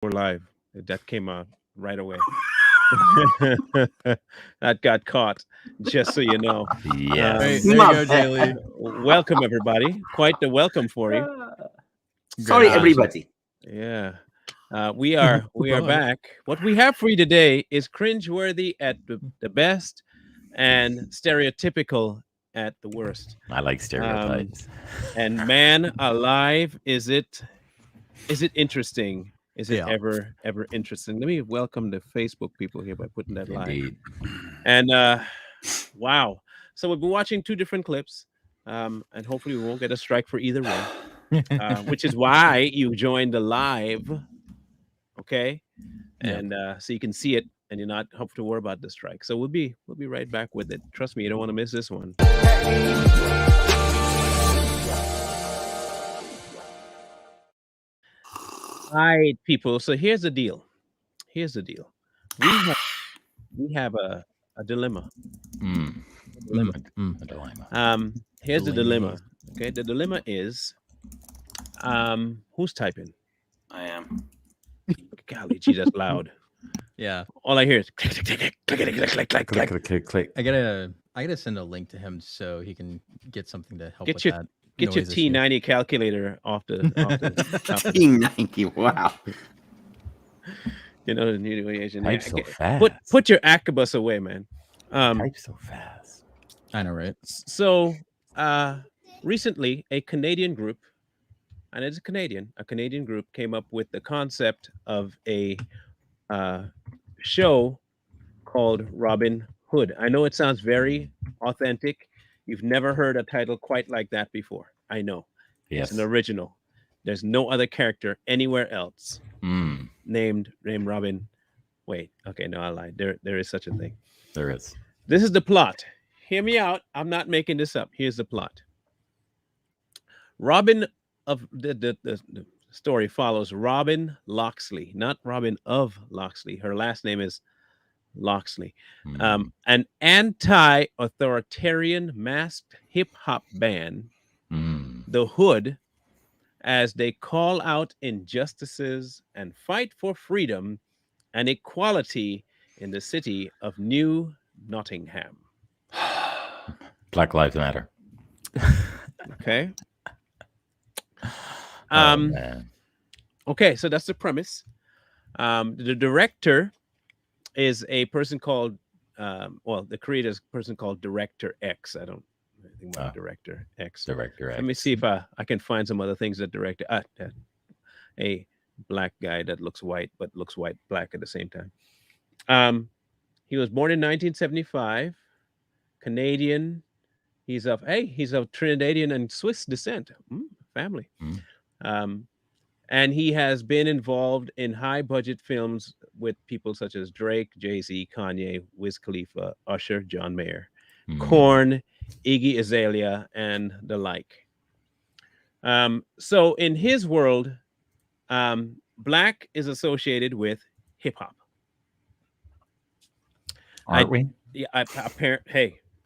We're live. That came out right away. That got caught, just so you know. Yes. There you My go, bad. Jaylee. Welcome, everybody. Quite the welcome for you. Sorry, Uh, Congratulations. everybody. yeah, we are Bye. back. What we have for you today is cringeworthy at the best and stereotypical at the worst. I like Um, stereotypes. and man alive, is it interesting? Is it Yeah. ever interesting? Let me welcome the Facebook people here by putting that live. Indeed. And wow. So we've been watching two different clips. And hopefully we won't get a strike for either one. Which is why you joined the live. Okay. Yeah. And so you can see it and you're not have to worry about the strike. So we'll be right back with it. Trust me, you don't want to miss this one. All right, people. So here's the deal. Here's the deal. We have a dilemma. Mm, Dilemma. a dilemma. Here's the Dilemma. dilemma. Okay, the dilemma is who's typing? I am. Golly gee, that's loud. Yeah. All I hear is click click click click click click click click click. Click. I gotta send a link to him so he can get something to help Get with your that. Get your noise issue. T90 calculator off the top of the- T90. Wow. you know the new Asian. Type so fast. Put your acabus away, man. Type so fast. I know, right? So recently a Canadian group, and it's a Canadian group came up with the concept of a show called Robin Hood. I know it sounds very authentic. You've never heard a title quite like that before. I know. Yes. It's an original. There's no other character anywhere else named Robin. Wait, okay, no, I lied. There is such a thing. There is. This is the plot. Hear me out. I'm not making this up. Here's the plot. Robin of the story follows Robyn Loxley, not Robin of Loxley. Her last name is Loxley. An anti-authoritarian masked hip hop band, the Hood, as they call out injustices and fight for freedom and equality in the city of New Nottingham. Black Lives Matter. Okay. Man. Okay, so that's the premise. The director is a person called, the creator is a person called Director X. I don't know anything about Director X. Director X. Let me see if I can find some other things that director. A black guy that looks white, but looks white black at the same time. He was born in 1975, Canadian. He's of Trinidadian and Swiss descent. Family. And he has been involved in high budget films with people such as Drake, Jay-Z, Kanye, Wiz Khalifa, Usher, John Mayer, Korn, Iggy Azalea, and the like. So in his world, black is associated with hip hop. Aren't we? Yeah,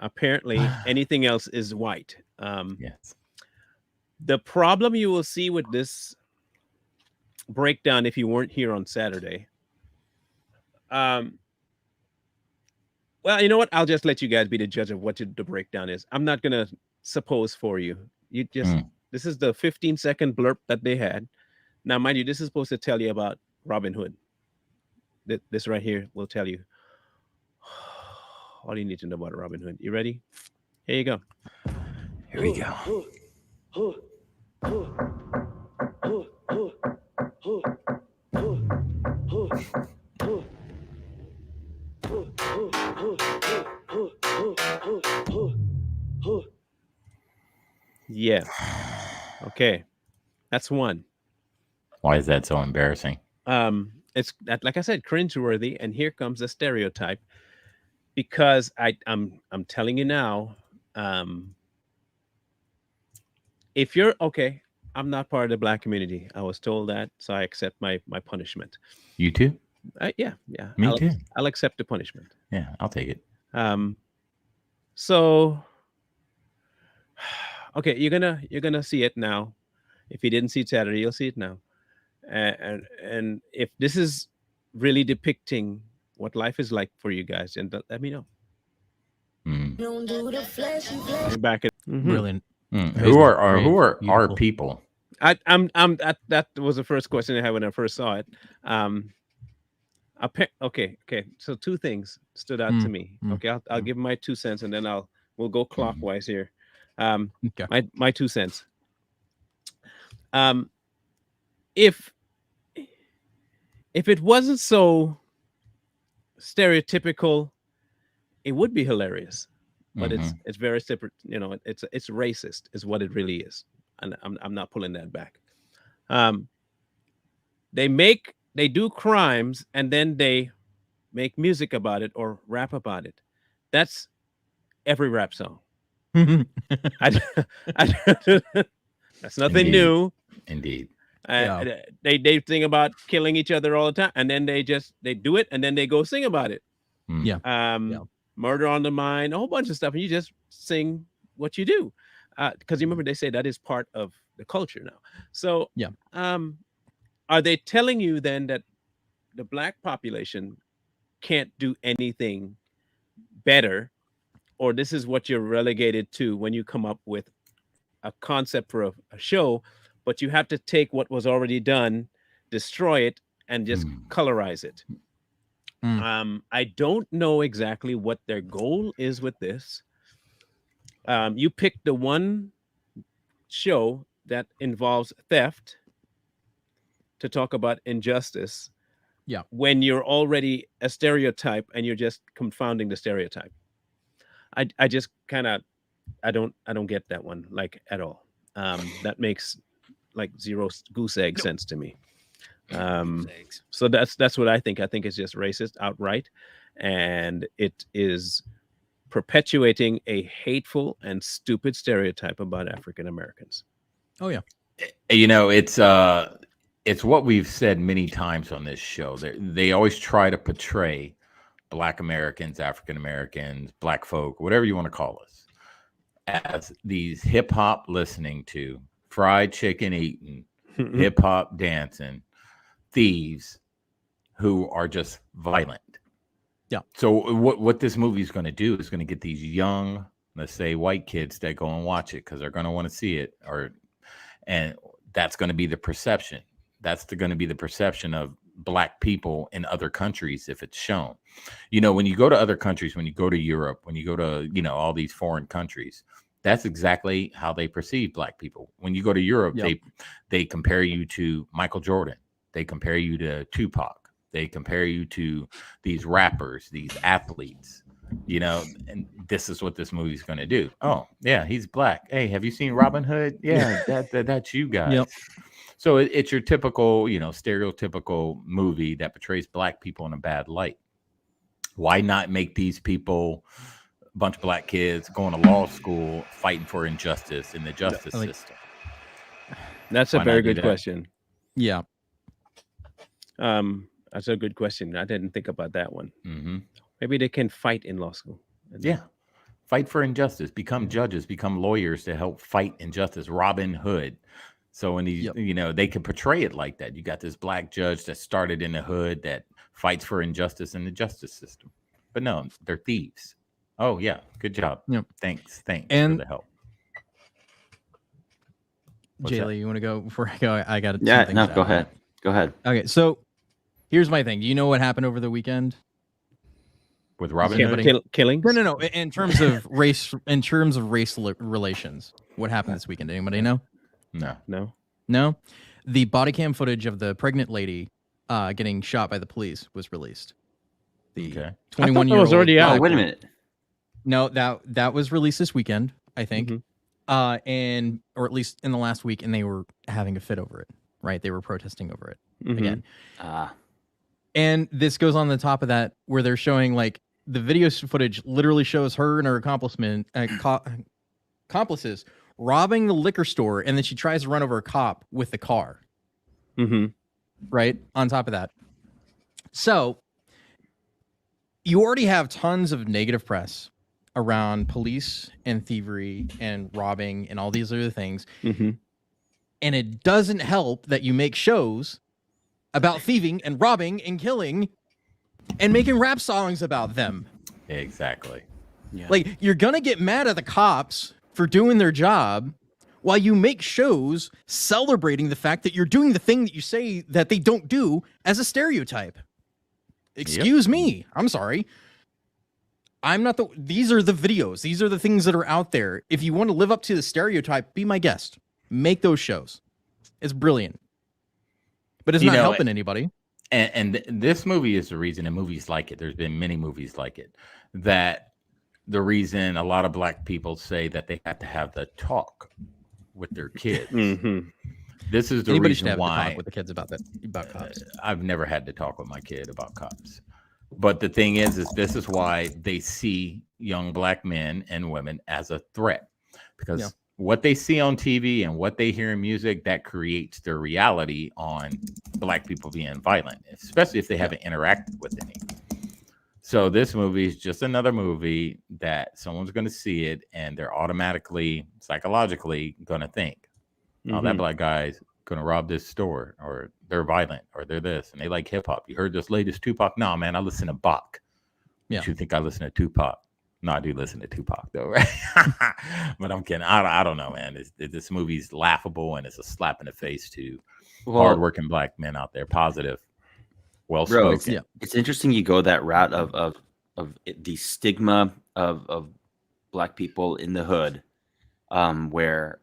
apparently anything else is white. Yes. The problem you will see with this breakdown, if you weren't here on Saturday, well, you know what? I'll just let you guys be the judge of what the breakdown is. I'm not gonna suppose for you. You just This is the 15-second blurb that they had. Now, mind you, this is supposed to tell you about Robin Hood. This right here will tell you all you need to know about Robin Hood. You ready? Here you go. Here we go. Yeah. Okay. That's one. Why is that so embarrassing? It's like I said, cringeworthy, and here comes the stereotype. Because I'm telling you now, if you're okay, I'm not part of the black community. I was told that, so I accept my punishment. You too? Yeah. Me too. I'll accept the punishment. Yeah, I'll take it. So okay, you're gonna see it now. If you didn't see it Saturday, you'll see it now. And if this is really depicting what life is like for you guys, then let me know. Mm. Back at Brilliant. Mm. Amazing. Who are our Beautiful. people? I'm that was the first question I had when I first saw it. Okay. So two things stood out to me. Okay, I'll give my 2 cents, and then we'll go clockwise here. Okay. My 2 cents. If it wasn't so stereotypical, it would be hilarious. But it's very separate. It's racist, is what it really is, and I'm not pulling that back. They do crimes, and then they make music about it or rap about it. That's every rap song. I, that's nothing Indeed. new. Indeed. Yeah. They sing about killing each other all the time, and then they do it, and then they go sing about it. Mm. Yeah. Yeah. Murder on the mind, a whole bunch of stuff, and you just sing what you do, because you remember they say that is part of the culture now. So Yeah. Are they telling you then that the black population can't do anything better, or this is what you're relegated to when you come up with a concept for a show, but you have to take what was already done, destroy it, and just colorize it? I don't know exactly what their goal is with this. You picked the one show that involves theft to talk about injustice. Yeah. When you're already a stereotype and you're just confounding the stereotype. I just kind of I don't get that one, like, at all. That makes like zero goose egg sense to me. So that's what I think. I think it's just racist outright, and it is perpetuating a hateful and stupid stereotype about African Americans. Oh yeah. It's what we've said many times on this show. They always try to portray Black Americans, African Americans, Black folk, whatever you want to call us, as these hip hop listening to, fried chicken eating, hip hop dancing thieves who are just violent. Yeah. So what this movie is going to do is going to get these young, let's say, white kids that go and watch it because they're going to want to see it, and that's going to be the perception. That's going to be the perception of Black people in other countries if it's shown. When you go to other countries, when you go to Europe, when you go to all these foreign countries, that's exactly how they perceive Black people. When you go to Europe, they compare you to Michael Jordan. They compare you to Tupac. They compare you to these rappers, these athletes, and this is what this movie's going to do. Oh, yeah, he's Black. Hey, have you seen Robin Hood? Yeah, that's you guys. Yep. So it's your typical, stereotypical movie that portrays Black people in a bad light. Why not make these people a bunch of Black kids going to law school, fighting for injustice in the justice system? That's a very good question. Yeah. That's a good question. I didn't think about that one. Mm-hmm. Maybe they can fight in law school. Yeah. Fight for injustice. Become judges. Become lawyers to help fight injustice. Robin Hood. So when these, they can portray it like that. You got this Black judge that started in the hood that fights for injustice in the justice system. But no, they're thieves. Oh, yeah. Good job. Yep. Thanks for the help. Jaylee, you want to go before I go? I got it. Yeah, no, go ahead. Go ahead. Okay, so here's my thing. Do you know what happened over the weekend? With Robin Hood? Killings? No. In terms of race relations, what happened this weekend? Anybody know? No. The body cam footage of the pregnant lady getting shot by the police was released. The 21-year-old was already out. Oh, wait a minute. No, that was released this weekend, I think. Mm-hmm. Or at least in the last week, and they were having a fit over it, right? They were protesting over it again. And this goes on the top of that, where they're showing, like, the video footage literally shows her and her accomplices robbing the liquor store, and then she tries to run over a cop with the car. Mm-hmm. Right? On top of that. So, you already have tons of negative press around police and thievery and robbing and all these other things. Mm-hmm. And it doesn't help that you make shows about thieving and robbing and killing and making rap songs about them. Exactly. Yeah. Like, you're gonna get mad at the cops for doing their job while you make shows celebrating the fact that you're doing the thing that you say that they don't do as a stereotype. Excuse me. I'm sorry. These are the videos. These are the things that are out there. If you want to live up to the stereotype, be my guest. Make those shows. It's brilliant. But it's not helping anybody. And this movie is the reason, and movies like it, there's been many movies like it, that the reason a lot of Black people say that they have to have the talk with their kids. This is the Anybody should reason have to why talk with the kids about cops. I've never had to talk with my kid about cops. But the thing is this is why they see young Black men and women as a threat, because what they see on TV and what they hear in music, that creates their reality on Black people being violent, especially if they haven't interacted with any. So this movie is just another movie that someone's going to see it and they're automatically, psychologically going to think, oh, that Black guy's going to rob this store, or they're violent, or they're this, and they like hip hop. You heard this latest Tupac? No, man, I listen to Bach. Yeah. You think I listen to Tupac? No, I do listen to Tupac though, right? But I'm kidding. I don't know, man. This movie's laughable and it's a slap in the face to hardworking Black men out there. Positive, well spoken. It's interesting you go that route of the stigma of Black people in the hood, where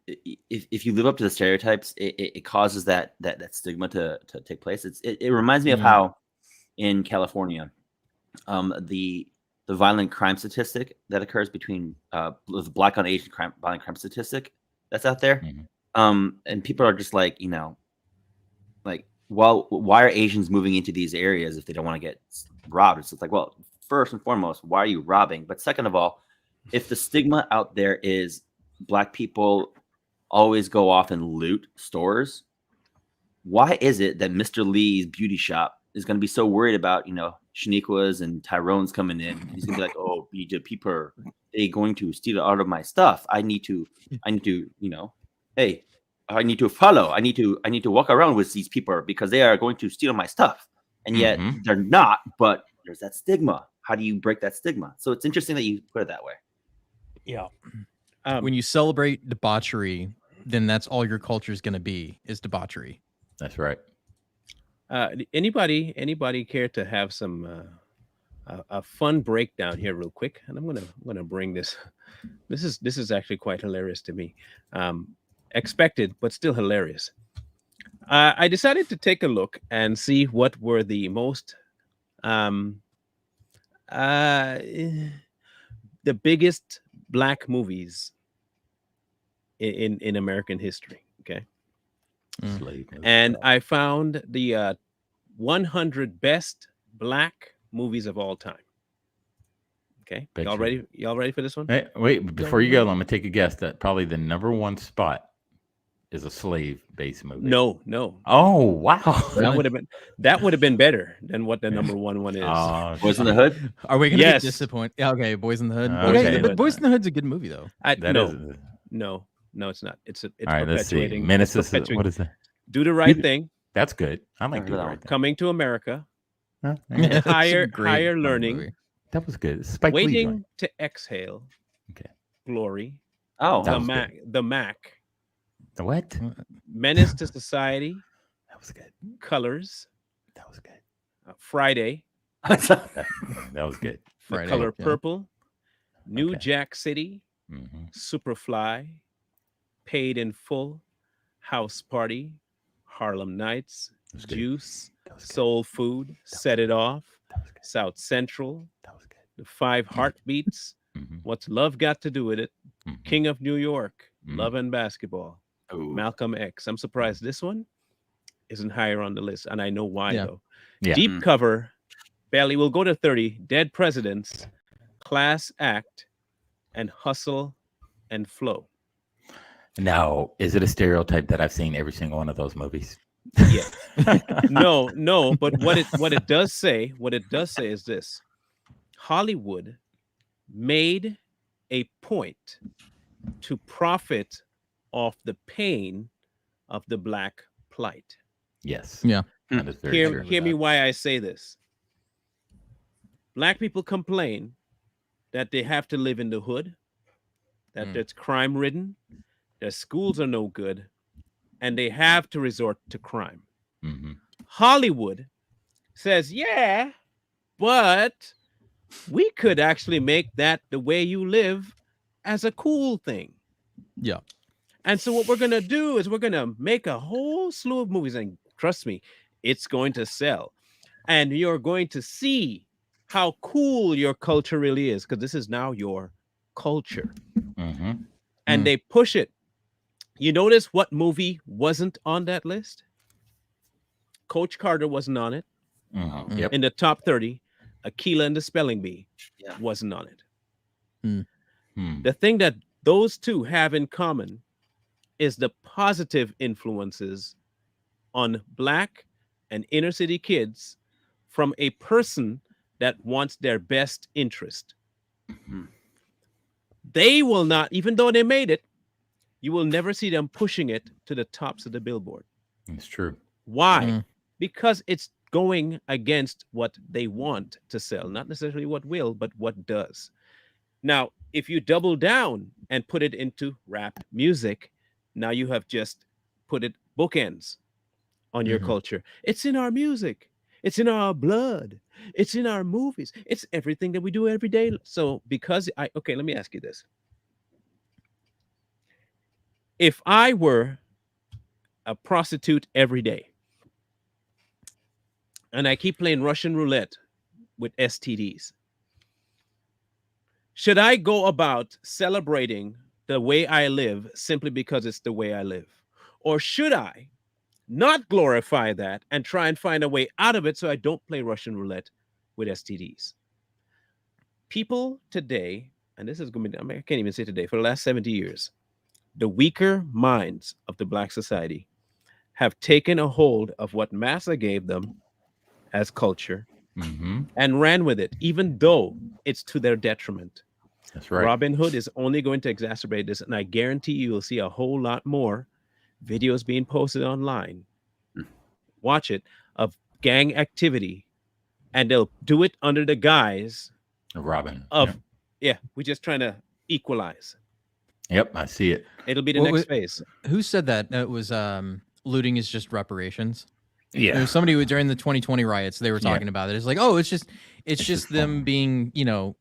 if you live up to the stereotypes, it causes that stigma to take place. It reminds me of how in California, the violent crime statistic that occurs between the Black on Asian violent crime statistic that's out there. And people are just like, like, well, why are Asians moving into these areas if they don't want to get robbed? It's like, well, first and foremost, why are you robbing? But second of all, if the stigma out there is Black people always go off and loot stores, why is it that Mr. Lee's beauty shop is going to be so worried about, Shaniqua's and Tyrone's coming in? He's going to be like, oh, people are they going to steal out of my stuff? I need to, hey, I need to follow. I need to walk around with these people because they are going to steal my stuff. And yet they're not, but there's that stigma. How do you break that stigma? So it's interesting that you put it that way. Yeah. When you celebrate debauchery, then that's all your culture is going to be, is debauchery. That's right. Anybody care to have some a fun breakdown here real quick? And I'm gonna bring this. This is actually quite hilarious to me. Expected, but still hilarious. I decided to take a look and see what were the most the biggest Black movies in American history. Okay. And I found the 100 best Black movies of all time. Okay, y'all ready for this one? Hey, wait, before you go, I'm gonna take a guess that probably the number one spot is a slave-based movie. No. Oh wow, that would have been better than what the number one is. Boys in the Hood. Are we gonna get disappointed? Yeah, okay, Boys in the Hood. Okay, but Boys in the Hood's a good movie though. No, it's not. It's all right. Let's see. perpetuating. Menace. What is that? Do the Right Thing. That's good. I like Do the Right Thing. Coming to America. Huh? Higher Learning. Movie. That was good. Waiting to Exhale. Okay. Glory. Oh, the Mac. The Mac. The what? Menace to Society. That was good. Colors. That was good. Friday. that was good. Friday, Color Purple. New Jack City. Superfly. Paid in Full. House Party. Harlem Nights. Juice. Soul Food. Set It Off. South Central. That was good. The Five Heartbeats. What's Love Got to Do with It? King of New York. Love and Basketball. Malcolm X. I'm surprised this one isn't higher on the list, and I know why though. Deep Cover. Barely will go to 30. Dead Presidents. Class Act. And Hustle and Flow. Now, is it a stereotype that I've seen every single one of those movies? Yeah. No, but what it does say is this. Hollywood made a point to profit off the pain of the Black plight. Yes. Yeah. That is very true. Hear me why I say this. Black people complain that they have to live in the hood, that it's crime ridden, their schools are no good, and they have to resort to crime. Mm-hmm. Hollywood says, yeah, but we could actually make that the way you live as a cool thing. Yeah. And so what we're going to do is we're going to make a whole slew of movies, and trust me, it's going to sell. And you're going to see how cool your culture really is, because this is now your culture. Mm-hmm. And they push it. You notice what movie wasn't on that list? Coach Carter wasn't on it. Mm-hmm. Yep. In the top 30, Aquila and the Spelling Bee wasn't on it. The thing that those two have in common is the positive influences on Black and inner city kids from a person that wants their best interest. They will not, even though they made it, you will never see them pushing it to the tops of the billboard. It's true. Why? Because it's going against what they want to sell, not necessarily what will, but what does. Now, if you double down and put it into rap music, now you have just put it bookends on your culture. It's in our music. It's in our blood. It's in our movies. It's everything that we do every day. So okay, let me ask you this. If I were a prostitute every day and I keep playing Russian roulette with STDs, should I go about celebrating the way I live simply because it's the way I live? Or should I not glorify that and try and find a way out of it so I don't play Russian roulette with STDs? People today, and this is going to be, I can't even say today, for the last 70 years, the weaker minds of the Black society have taken a hold of what Massa gave them as culture and ran with it, even though it's to their detriment. That's right. Robin Hood is only going to exacerbate this, and I guarantee you will see a whole lot more videos being posted online. Watch it, of gang activity, and they'll do it under the guise Robin of we're just trying to equalize. Yep, I see it. It'll be the next phase. Who said that? It was looting is just reparations. Yeah, there was somebody who during the 2020 riots they were talking about it. It's like, oh, it's just them being,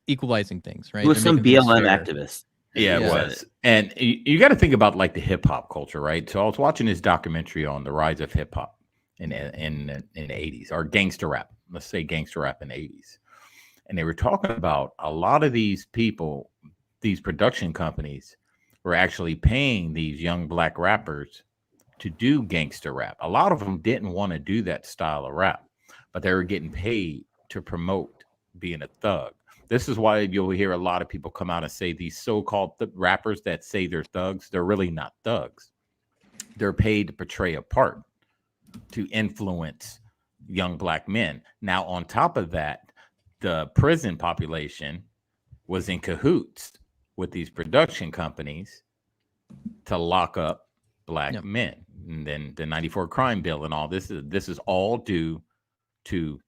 equalizing things, right? It was some BLM activist. Yeah, it was. And you got to think about like the hip hop culture, right? So I was watching this documentary on the rise of hip hop in the 80s, or gangster rap. Let's say gangster rap in the 80s. And they were talking about a lot of these people, these production companies were actually paying these young Black rappers to do gangster rap. A lot of them didn't want to do that style of rap, but they were getting paid to promote being a thug. This is why you'll hear a lot of people come out and say these so-called rappers that say they're thugs, they're really not thugs. They're paid to portray a part, to influence young Black men. Now, on top of that, the prison population was in cahoots with these production companies to lock up Black men. And then the 94 crime bill and all this is all due to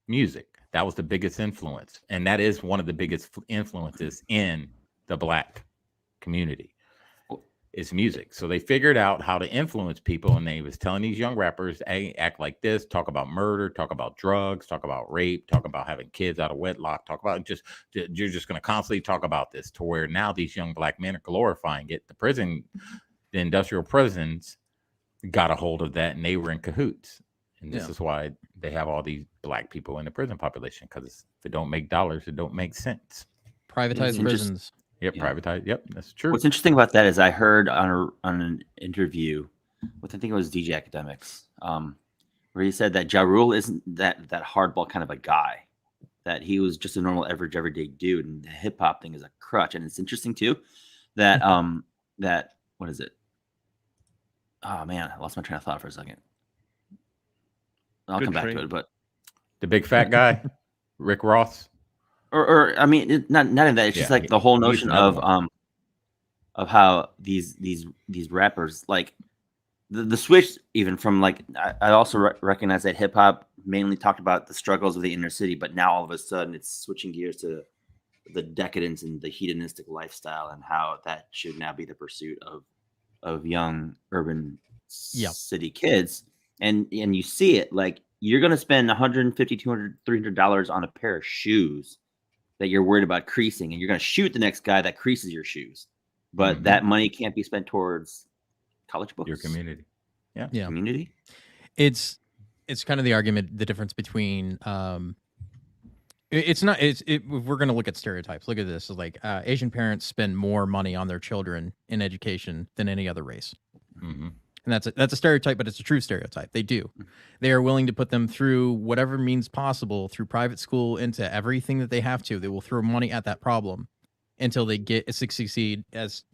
music. That was the biggest influence. And that is one of the biggest influences in the Black community is music. So they figured out how to influence people, and they was telling these young rappers, hey, act like this, talk about murder, talk about drugs, talk about rape, talk about having kids out of wedlock, talk about you're just going to constantly talk about this, to where now these young Black men are glorifying it. The industrial prisons got a hold of that, and they were in cahoots. And this is why they have all these Black people in the prison population, because if it don't make dollars, it don't make sense. Privatized prisons. Yep, privatized. Yep, that's true. What's interesting about that is I heard on an interview with, I think it was DJ Academics, where he said that Ja Rule isn't that hardball kind of a guy, that he was just a normal average everyday dude, and the hip hop thing is a crutch. And it's interesting too that that what is it? Oh man, I lost my train of thought for a second. I'll come back to it, but the big fat guy, Rick Ross. Or I mean, not in that. It's just like the whole notion of how these rappers, like, the switch, even from like, I also recognize that hip hop mainly talked about the struggles of the inner city, but now all of a sudden it's switching gears to the decadence and the hedonistic lifestyle, and how that should now be the pursuit of young urban city kids. And you see it, like, you're going to spend $150, $200, $300 on a pair of shoes that you're worried about creasing, and you're going to shoot the next guy that creases your shoes. But that money can't be spent towards college books. Your community. Yeah. Community. It's kind of the argument, the difference between if we're going to look at stereotypes, look at this. So like Asian parents spend more money on their children in education than any other race. Mm-hmm. And that's a stereotype, but it's a true stereotype. They do. They are willing to put them through whatever means possible, through private school, into everything that they have to. They will throw money at that problem until they succeed as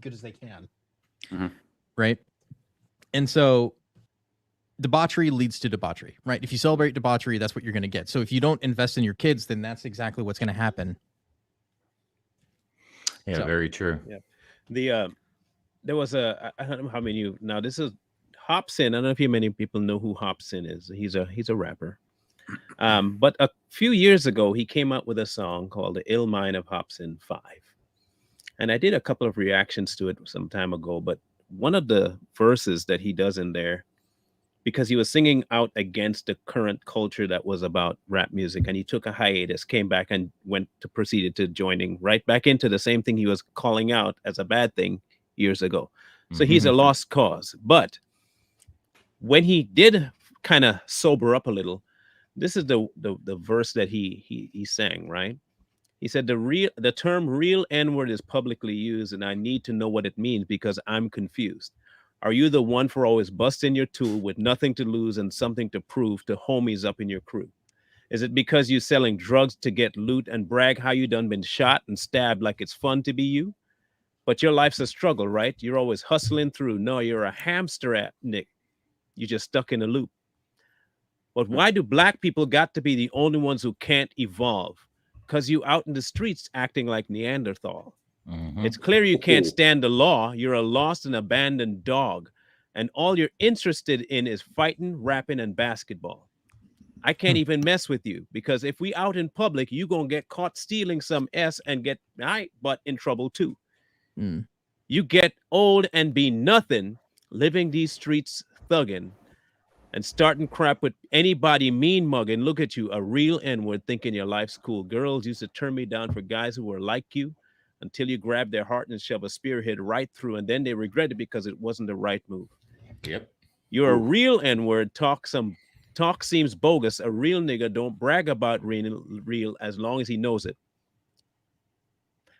good as they can. Mm-hmm. Right? And so debauchery leads to debauchery, right? If you celebrate debauchery, that's what you're going to get. So if you don't invest in your kids, then that's exactly what's going to happen. Yeah, so, very true. Yeah. There was I don't know how many of you, now this is Hobson. I don't know if many people know who Hobson is. He's a rapper. But a few years ago, he came out with a song called The Ill Mind of Hobson 5. And I did a couple of reactions to it some time ago, but one of the verses that he does in there, because he was singing out against the current culture that was about rap music, and he took a hiatus, came back and proceeded to joining right back into the same thing he was calling out as a bad thing years ago. So he's a lost cause. But when he did kind of sober up a little, this is the verse that he sang, right? He said, the term real N-word is publicly used, and I need to know what it means because I'm confused. Are you the one for always busting your tool with nothing to lose and something to prove to homies up in your crew? Is it because you selling drugs to get loot and brag how you done been shot and stabbed like it's fun to be you? But your life's a struggle, right? You're always hustling through. No, you're a hamster at Nick. You're just stuck in a loop. But why do black people got to be the only ones who can't evolve? Because you out in the streets acting like Neanderthal. It's clear you can't stand the law. You're a lost and abandoned dog. And all you're interested in is fighting, rapping, and basketball. I can't even mess with you because if we out in public, you going to get caught stealing some S and get but in trouble too. You get old and be nothing, living these streets thugging and starting crap with anybody mean mugging. Look at you, a real N-word, thinking your life's cool. Girls used to turn me down for guys who were like you until you grab their heart and shove a spearhead right through, and then they regret it because it wasn't the right move. Yep. You're a real N-word. Talk seems bogus. A real nigga don't brag about real as long as he knows it.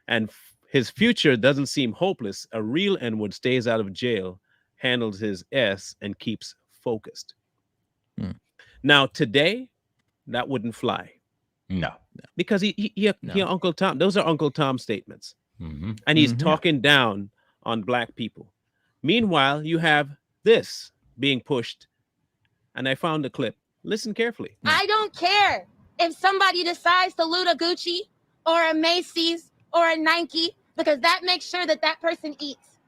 And his future doesn't seem hopeless. A real N-word stays out of jail, handles his S, and keeps focused. Now, today, that wouldn't fly. No. Because he Uncle Tom, those are Uncle Tom statements. And he's talking down on black people. Meanwhile, you have this being pushed. And I found the clip. Listen carefully. I don't care if somebody decides to loot a Gucci or a Macy's or a Nike, because that makes sure that person eats.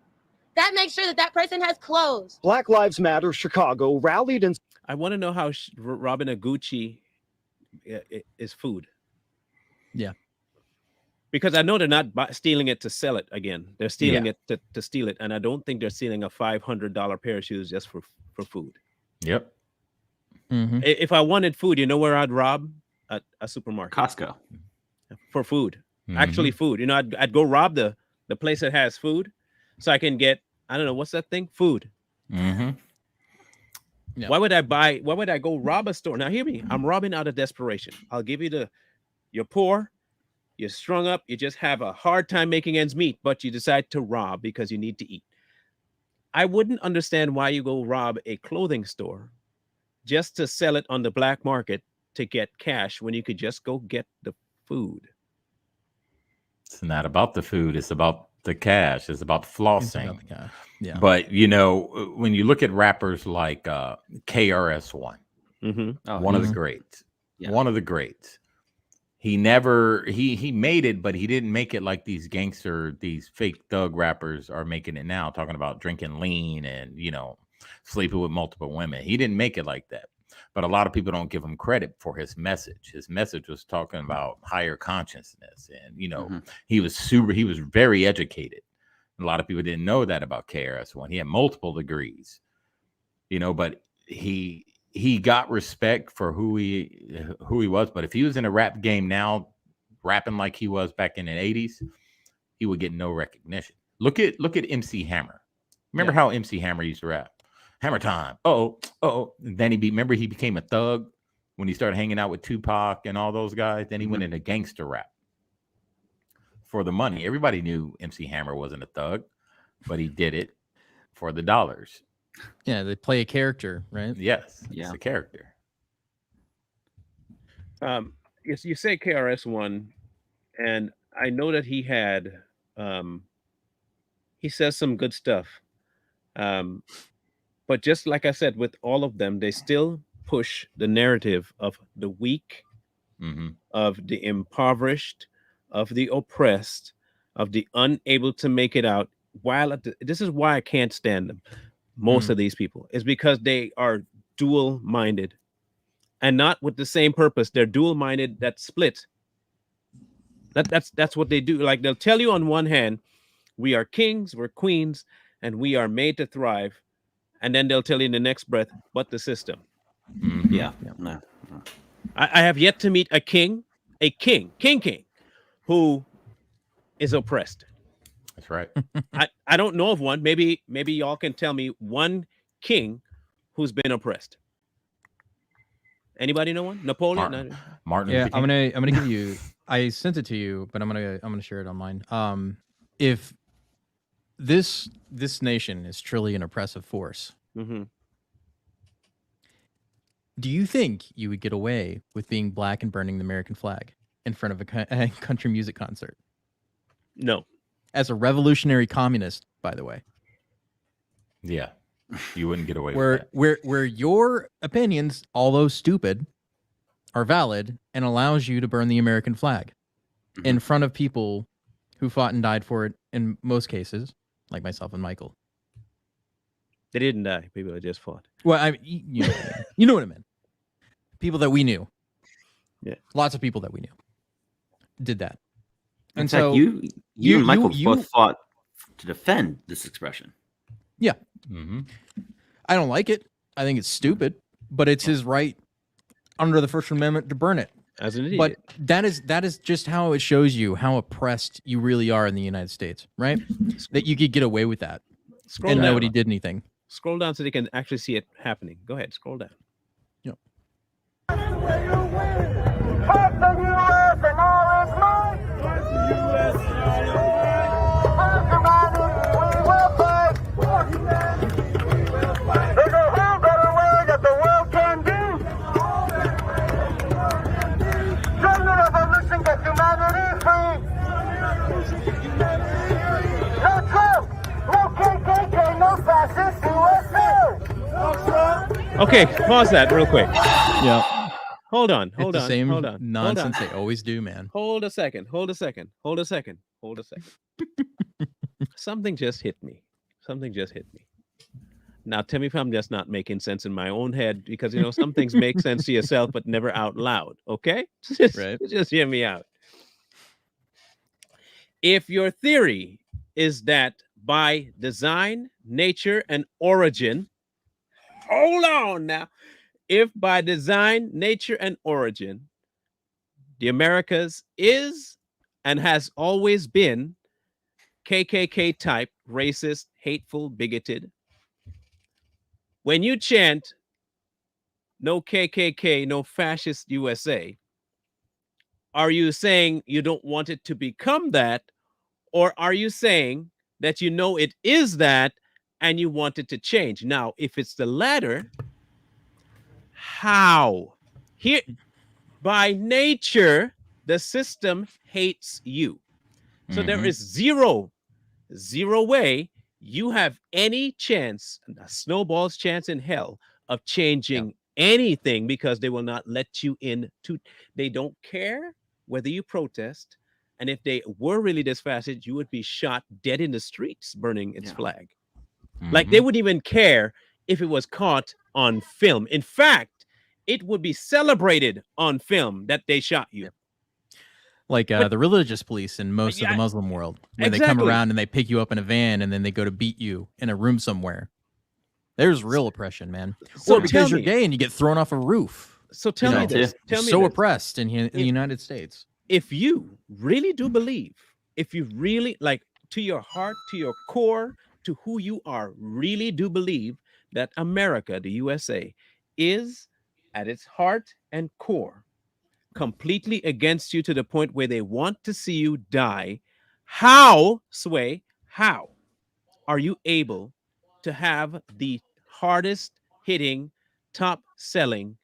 That makes sure that person has clothes. Black Lives Matter Chicago rallied and I want to know how robbing a Gucci is food. Yeah. Because I know they're not stealing it to sell it again. They're stealing it to steal it. And I don't think they're stealing a $500 pair of shoes just for food. Yep. If I wanted food, you know where I'd rob? At a supermarket. Costco. For food. Actually food. You know, I'd go rob the place that has food so I can get, I don't know, what's that thing? Food. Yeah. Why would I go rob a store? Now hear me. I'm robbing out of desperation. I'll give you you're poor, you're strung up, you just have a hard time making ends meet, but you decide to rob because you need to eat. I wouldn't understand why you go rob a clothing store just to sell it on the black market to get cash when you could just go get the food. It's not about the food. It's about the cash. It's about flossing. It's about the cash. Yeah. But, you know, when you look at rappers like KRS-One, one of the greats, one of the greats, he never, he made it, but he didn't make it like these gangster, these fake thug rappers are making it now, talking about drinking lean and, you know, sleeping with multiple women. He didn't make it like that. But a lot of people don't give him credit for his message. His message was talking about higher consciousness. And, he was very educated. A lot of people didn't know that about KRS-One. He had multiple degrees, but he got respect for who he was. But if he was in a rap game now, rapping like he was back in the 80s, he would get no recognition. Look at MC Hammer. Remember how MC Hammer used to rap? Hammer time. Oh. Then he became a thug when he started hanging out with Tupac and all those guys. Then he went into gangster rap for the money. Everybody knew MC Hammer wasn't a thug, but he did it for the dollars. Yeah, they play a character, right? Yes, it's a character. Yes, you say KRS-One, and I know that he had he says some good stuff. But just like I said, with all of them, they still push the narrative of the weak, of the impoverished, of the oppressed, of the unable to make it out. This is why I can't stand them. Most of these people is because they are dual-minded, and not with the same purpose. They're dual-minded that split. That's what they do. Like, they'll tell you on one hand, we are kings, we're queens, and we are made to thrive. And then they'll tell you in the next breath, but the system. Yeah. No. I have yet to meet a king, who is oppressed. That's right. I don't know of one. Maybe y'all can tell me one king who's been oppressed. Anybody know one? Napoleon? Martin. Yeah, I'm gonna give you. I sent it to you, but I'm gonna share it on mine. If this nation is truly an oppressive force, do you think you would get away with being black and burning the American flag in front of a country music concert? No. As a revolutionary communist, by the way. Yeah, you wouldn't get away with that. Where your opinions, although stupid, are valid and allows you to burn the American flag in front of people who fought and died for it in most cases, like myself and Michael. They didn't die. People that just fought. Well, you know what I meant. People that we knew. Yeah. Lots of people that we knew did that. In fact, you and Michael both fought to defend this expression. Yeah. I don't like it. I think it's stupid, but it's his right under the First Amendment to burn it. As an idiot. But that is just how it shows you how oppressed you really are in the United States, right? That you could get away with that and nobody did anything. Scroll down so they can actually see it happening. Go ahead, scroll down. Yep. Okay, pause that real quick. Yeah. Hold on. The same nonsense they always do, man. Hold a second. Something just hit me. Now tell me if I'm just not making sense in my own head, because some things make sense to yourself but never out loud. Okay? Just hear me out. If your theory is that by design, nature, and origin, hold on now. If by design, nature, and origin, the Americas is and has always been KKK type, racist, hateful, bigoted, when you chant no KKK, no fascist USA, are you saying you don't want it to become that? Or are you saying that it is that and you want it to change? Now, if it's the latter, how? Here, by nature, the system hates you. So there is zero way you have any chance, a snowball's chance in hell, of changing anything, because they will not let you in. They don't care whether you protest. And if they were really this fascist, you would be shot dead in the streets burning its flag. Like, they wouldn't even care if it was caught on film. In fact, it would be celebrated on film that they shot you. Like But- the religious police in most of Yeah, the Muslim world, when they come exactly. around and they pick you up in a van and then they go to beat you in a room somewhere. There's real oppression, man. So Or tell because you're me- gay and you get thrown off a roof. So tell You me know, this. You're Tell me so this. oppressed in the United States. If you really do believe, if you really like to your heart, to your core, to who you are, really do believe that America, the USA, is at its heart and core completely against you to the point where they want to see you die, how, Sway, how are you able to have the hardest hitting, top selling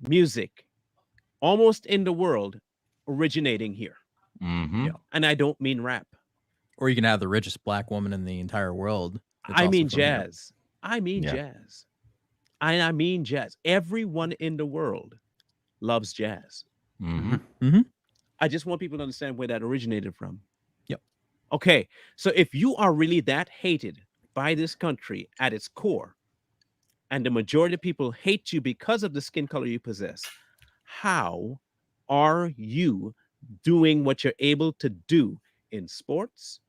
music almost in the world originating here? Mm-hmm. Yeah. And I don't mean rap. Or you can have the richest black woman in the entire world. that's I also mean from here. jazz. I mean Yeah. jazz. I mean jazz. Everyone in the world loves jazz. Mm-hmm. I just want people to understand where that originated from. Yep. Okay. So if you are really that hated by this country at its core, and the majority of people hate you because of the skin color you possess, how are you doing what you're able to do in sports,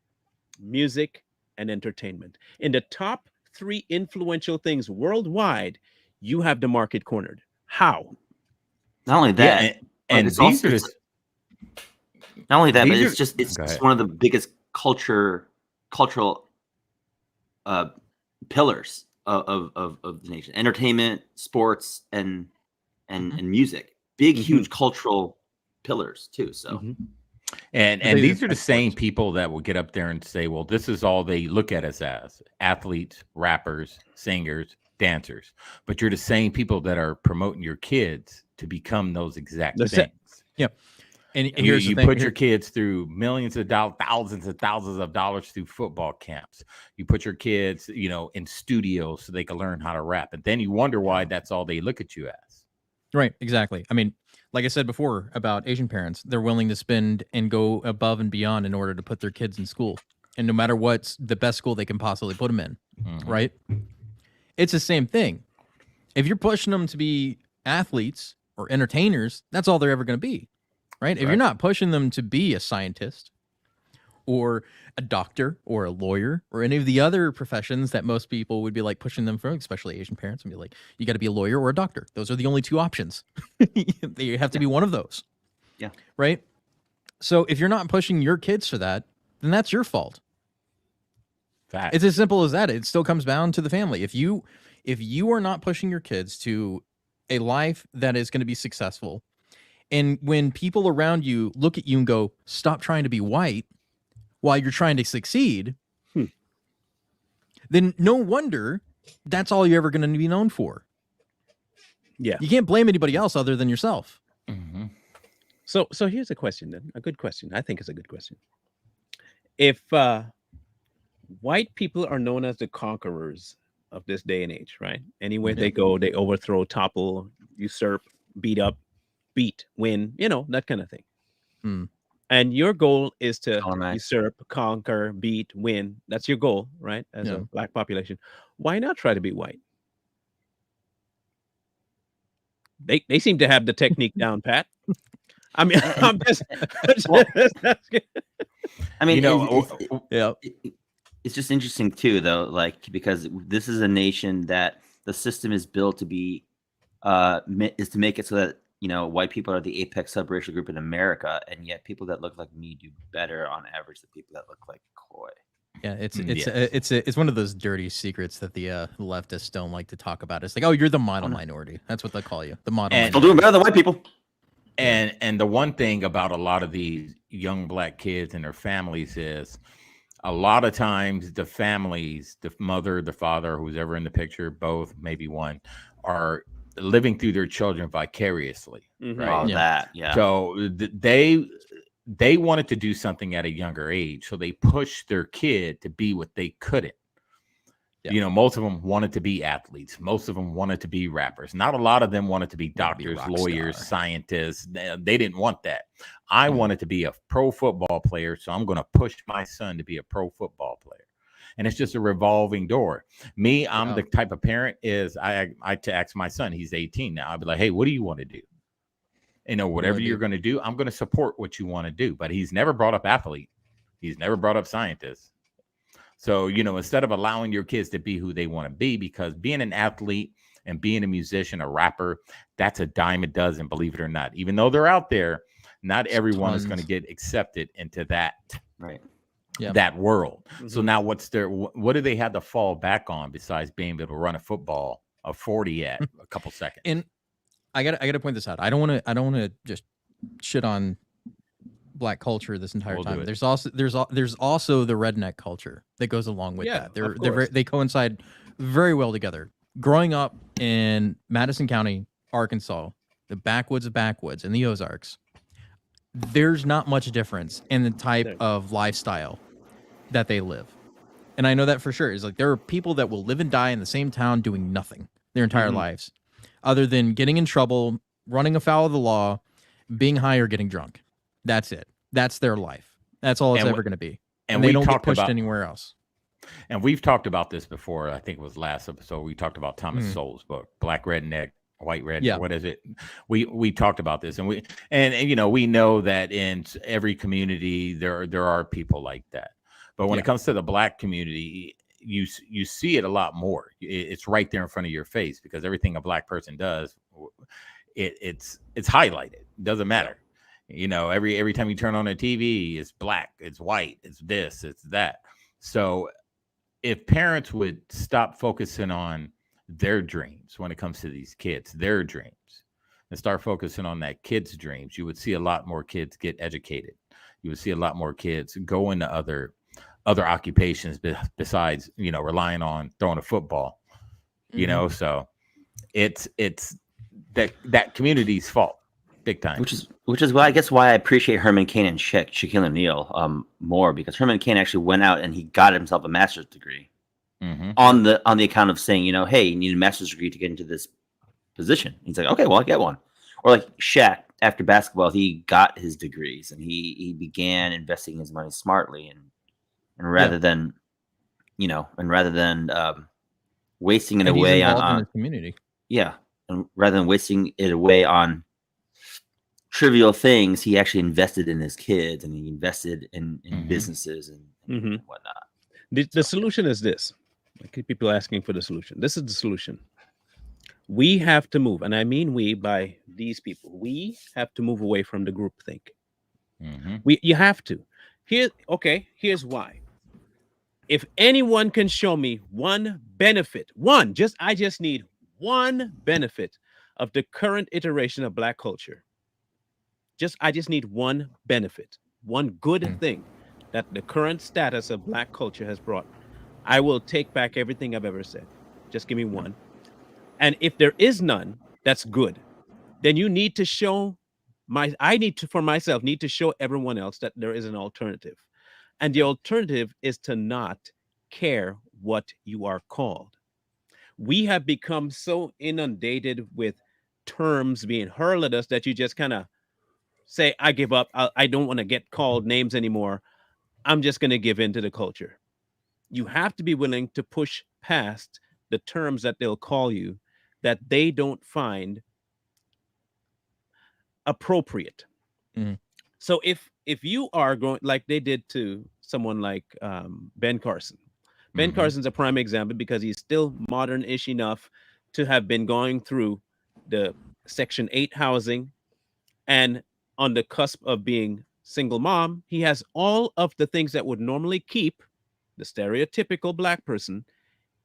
music, and entertainment? In the top 3 influential things worldwide, you have the market cornered. How? Not only that, Yeah, and it's these also are just, just not only that, but these it's are- just it's Go just ahead. one of the biggest cultural pillars of the nation. Entertainment, sports, and music. Big, huge cultural pillars too. So Mhm. And They these are the expect same sports. people that will get up there and say, well, this is all they look at us as athletes, rappers, singers, dancers. But you're the same people that are promoting your kids to become those exact That's it. things. And You, here's you the thing. put your kids through millions of dollars, thousands and thousands of dollars through football camps. You put your kids, in studios so they can learn how to rap. And then you wonder why that's all they look at you as. Right, exactly. I mean, like I said before about Asian parents, they're willing to spend and go above and beyond in order to put their kids in school. And no matter what's the best school they can possibly put them in, Mhm. right? It's the same thing. If you're pushing them to be athletes or entertainers, that's all they're ever going to be, right? If you're Right. not pushing them to be a scientist or a doctor or a lawyer or any of the other professions that most people would be like pushing them for, especially Asian parents, and be like, you got to be a lawyer or a doctor. Those are the only 2 options. You have to be one of those. Yeah. Right. So if you're not pushing your kids for that, then that's your fault. Fact. It's as simple as that. It still comes down to the family. If you are not pushing your kids to a life that is going to be successful, and when people around you look at you and go, stop trying to be white while you're trying to succeed, then no wonder that's all you're ever going to be known for. Yeah. You can't blame anybody else other than yourself. Mhm. So here's a question then. A good question. I think it's a good question. If white people are known as the conquerors of this day and age, right? Anywhere they go, they overthrow, topple, usurp, beat up, win, that kind of thing. Hmm. And your goal is to Colonize. usurp, conquer, beat, win. That's your goal, right? As Yeah. a black population. Why not try to be white? They seem to have the technique down pat. I mean, I'm just, I mean, Yeah. it's just interesting too, though, like, because this is a nation that the system is built to be, is to make it so that white people are the apex subracial group in America, and yet people that look like me do better on average than people that look like Coy. Yeah, it's Yes. it's one of those dirty secrets that the leftists don't like to talk about. It's like, oh, you're the model minority. That's what they call you, the model. And- Still minority. doing better than white people. And the one thing about a lot of these young black kids and their families is a lot of times the families, the mother, the father, who's ever in the picture, both, maybe one, are living through their children vicariously. Mhm. All Yeah. that, yeah. So they wanted to do something at a younger age. So they pushed their kid to be what they couldn't. Yeah. Most of them wanted to be athletes. Most of them wanted to be rappers. Not a lot of them wanted to be Wanted to be doctors, rock lawyers, star. scientists. They didn't want that. I wanted to be a pro football player, so I'm going to push my son to be a pro football player. and it's just a revolving door. Me, I'm the type of parent is I to ask my son, he's 18 now. I'd be like, hey, what do you want to do? Whatever you're going to do, I'm going to support what you want to do. But he's never brought up athlete. He's never brought up scientist. So, instead of allowing your kids to be who they want to be, because being an athlete and being a musician, a rapper, that's a dime a dozen, believe it or not. Even though they're out there, not everyone is going to get accepted into that, that world. So now what do they have to fall back on besides being able to run a football of 40 at a couple seconds? And I gotta point this out. I don't want to just shit on Black culture this entire time. There's also the redneck culture that goes along with that. They coincide very well together. Growing up in Madison County, Arkansas, the backwoods of backwoods in the Ozarks, there's not much difference in the type of lifestyle that they live. And I know that for sure. It's like there are people that will live and die in the same town doing nothing their entire lives, other than getting in trouble, running afoul of the law, being high, or getting drunk. That's it. That's their life. That's all it's ever going to be. And they don't get pushed anywhere else. And we've talked about this before. I think it was last episode. We talked about Thomas Sowell's book, Black Redneck, White Redneck. Yeah. What is it? We talked about this, and we know that in every community there are people like that. But when it comes to the Black community, you see it a lot more. It's right there in front of your face, because everything a Black person does, it's highlighted. It doesn't matter. Every time you turn on a TV, it's black, it's white, it's this, it's that. So if parents would stop focusing on their dreams when it comes to these kids, their dreams, and start focusing on that kid's dreams, you would see a lot more kids get educated. You would see a lot more kids go into other occupations besides, relying on throwing a football, so it's that community's fault. Big time. Which is why I guess why I appreciate Herman Cain and Shaquille O'Neal more, because Herman Cain actually went out and he got himself a master's degree on the account of saying, hey, you need a master's degree to get into this position. He's like, okay, well, I'll get one. Or like Shaq, after basketball, he got his degrees and he began investing his money smartly and rather than wasting it away on his community. Yeah, and rather than wasting it away on trivial things, he actually invested in his kids and he invested in businesses and whatnot. The solution is this. I keep people asking for the solution. This is the solution. We have to move, and I mean we by these people. We have to move away from the groupthink. You have to. Here's why. If anyone can show me one benefit, I just need one benefit of the current iteration of Black culture. I just need one benefit, one good thing that the current status of Black culture has brought. I will take back everything I've ever said. Just give me one. And if there is none, that's good. Then you need to show for myself, need to show everyone else that there is an alternative. And the alternative is to not care what you are called. We have become so inundated with terms being hurled at us that you just kind of say, I give up. I don't want to get called names anymore. I'm just going to give in to the culture. You have to be willing to push past the terms that they'll call you that they don't find appropriate. So if you are going like they did to someone like Ben Carson. Ben Carson's a prime example because he's still modern-ish enough to have been going through the Section 8 housing and on the cusp of being single mom. He has all of the things that would normally keep the stereotypical Black person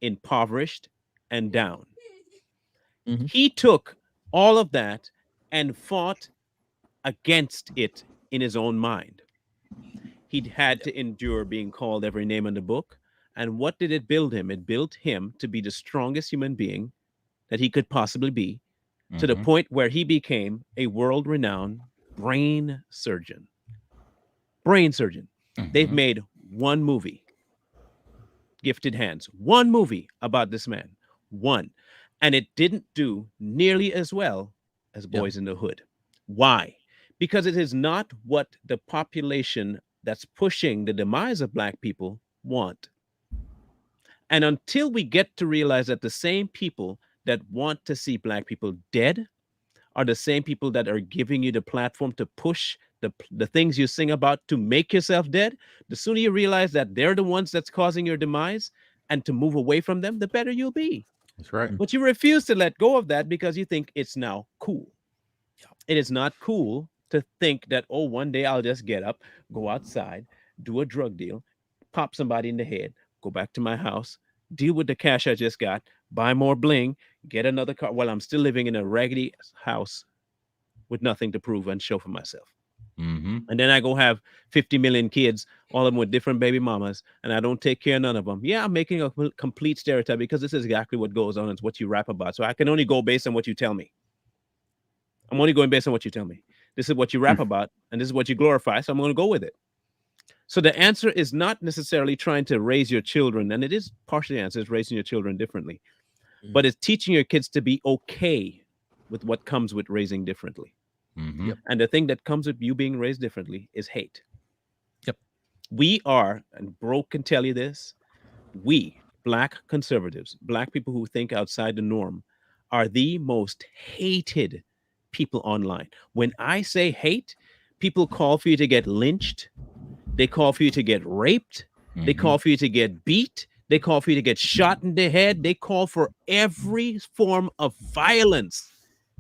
impoverished and down. He took all of that and fought against it in his own mind. He had to endure being called every name in the book. And what did it build him? It built him to be the strongest human being that he could possibly be, to the point where he became a world-renowned brain surgeon. They've made one movie, Gifted Hands, one movie about this man, one. And it didn't do nearly as well as Boys in the Hood. Why? Because it is not what the population that's pushing the demise of Black people want. And until we get to realize that the same people that want to see black people dead are the same people that are giving you the platform to push the things you sing about to make yourself dead, the sooner you realize that they're the ones that's causing your demise and to move away from them, the better you'll be. That's right. But you refuse to let go of that because you think it's now cool. It is not cool to think that, oh, one day I'll just get up, go outside, do a drug deal, pop somebody in the head, go back to my house, deal with the cash I just got, buy more bling, get another car while I'm still living in a raggedy house with nothing to prove and show for myself. Mm-hmm. And then I go have 50 million kids, all of them with different baby mamas, and I don't take care of none of them. Yeah, I'm making a complete stereotype because this is exactly what goes on. It's what you rap about. So I can only go based on what you tell me. I'm only going based on what you tell me. This is what you rap about, and this is what you glorify, so I'm going to go with it. So the answer is not necessarily trying to raise your children, and it is partially the answer is raising your children differently, but it's teaching your kids to be okay with what comes with raising differently. Mm-hmm. And the thing that comes with you being raised differently is hate. Yep. We are, and Bro can tell you this, we, Black conservatives, Black people who think outside the norm, are the most hated people online. When I say hate, people call for you to get lynched. They call for you to get raped. They call for you to get beat. They call for you to get shot in the head. They call for every form of violence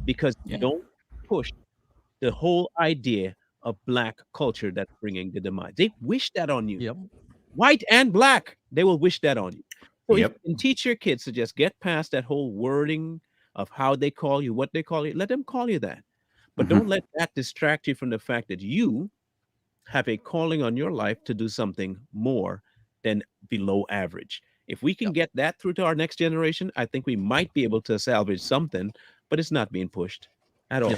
because you don't push the whole idea of Black culture that's bringing the demise. They wish that on you. Yep. White and Black, they will wish that on you. So if Yep. you can teach your kids to just get past that whole wording of how they call you, what they call you, let them call you that. But don't let that distract you from the fact that you have a calling on your life to do something more than below average. If we can get that through to our next generation, I think we might be able to salvage something, but it's not being pushed at all.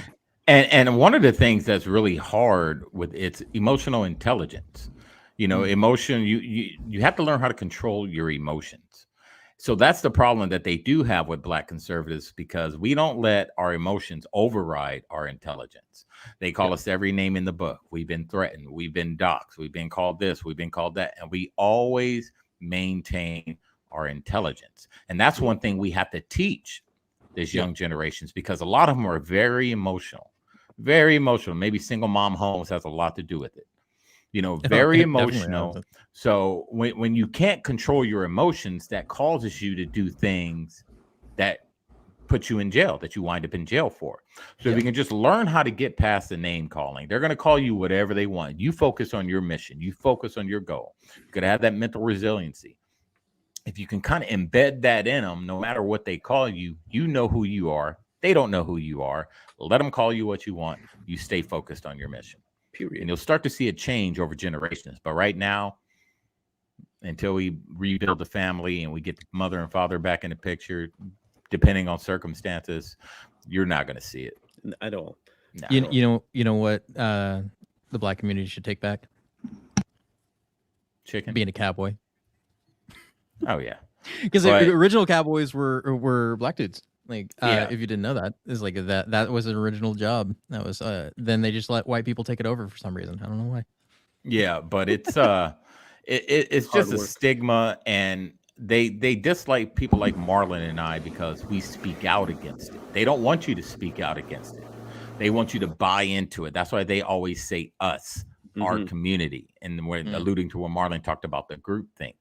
And one of the things that's really hard with it's emotional intelligence. You know, emotion, you have to learn how to control your emotions. So that's the problem that they do have with Black conservatives, because we don't let our emotions override our intelligence. They call us every name in the book. We've been threatened. We've been doxxed. We've been called this. We've been called that. And we always maintain our intelligence. And that's one thing we have to teach these young generations, because a lot of them are very emotional. Very emotional. Maybe single mom homes has a lot to do with it. You know, very emotional. So when you can't control your emotions, that causes you to do things that put you in jail, that you wind up in jail for. So if you can just learn how to get past the name calling, they're going to call you whatever they want. You focus on your mission. You focus on your goal. You're going to have that mental resiliency. If you can kind of embed that in them, no matter what they call you, you know who you are. They don't know who you are. Let them call you what you want. You stay focused on your mission. Period. And you'll start to see a change over generations. But right now, until we rebuild the family and we get the mother and father back in the picture, depending on circumstances, you're not going to see it at all. No. You know what the Black community should take back? Chicken. Being a cowboy. Oh yeah, because the original cowboys were Black dudes. Like, if you didn't know that, it's like that was an original job. That was then they just let white people take it over for some reason. I don't know why. Yeah, but it's it's just a stigma, and they dislike people like Marlon and I because we speak out against it. They don't want you to speak out against it. They want you to buy into it. That's why they always say us, our community, and we're alluding to what Marlon talked about, the group thing.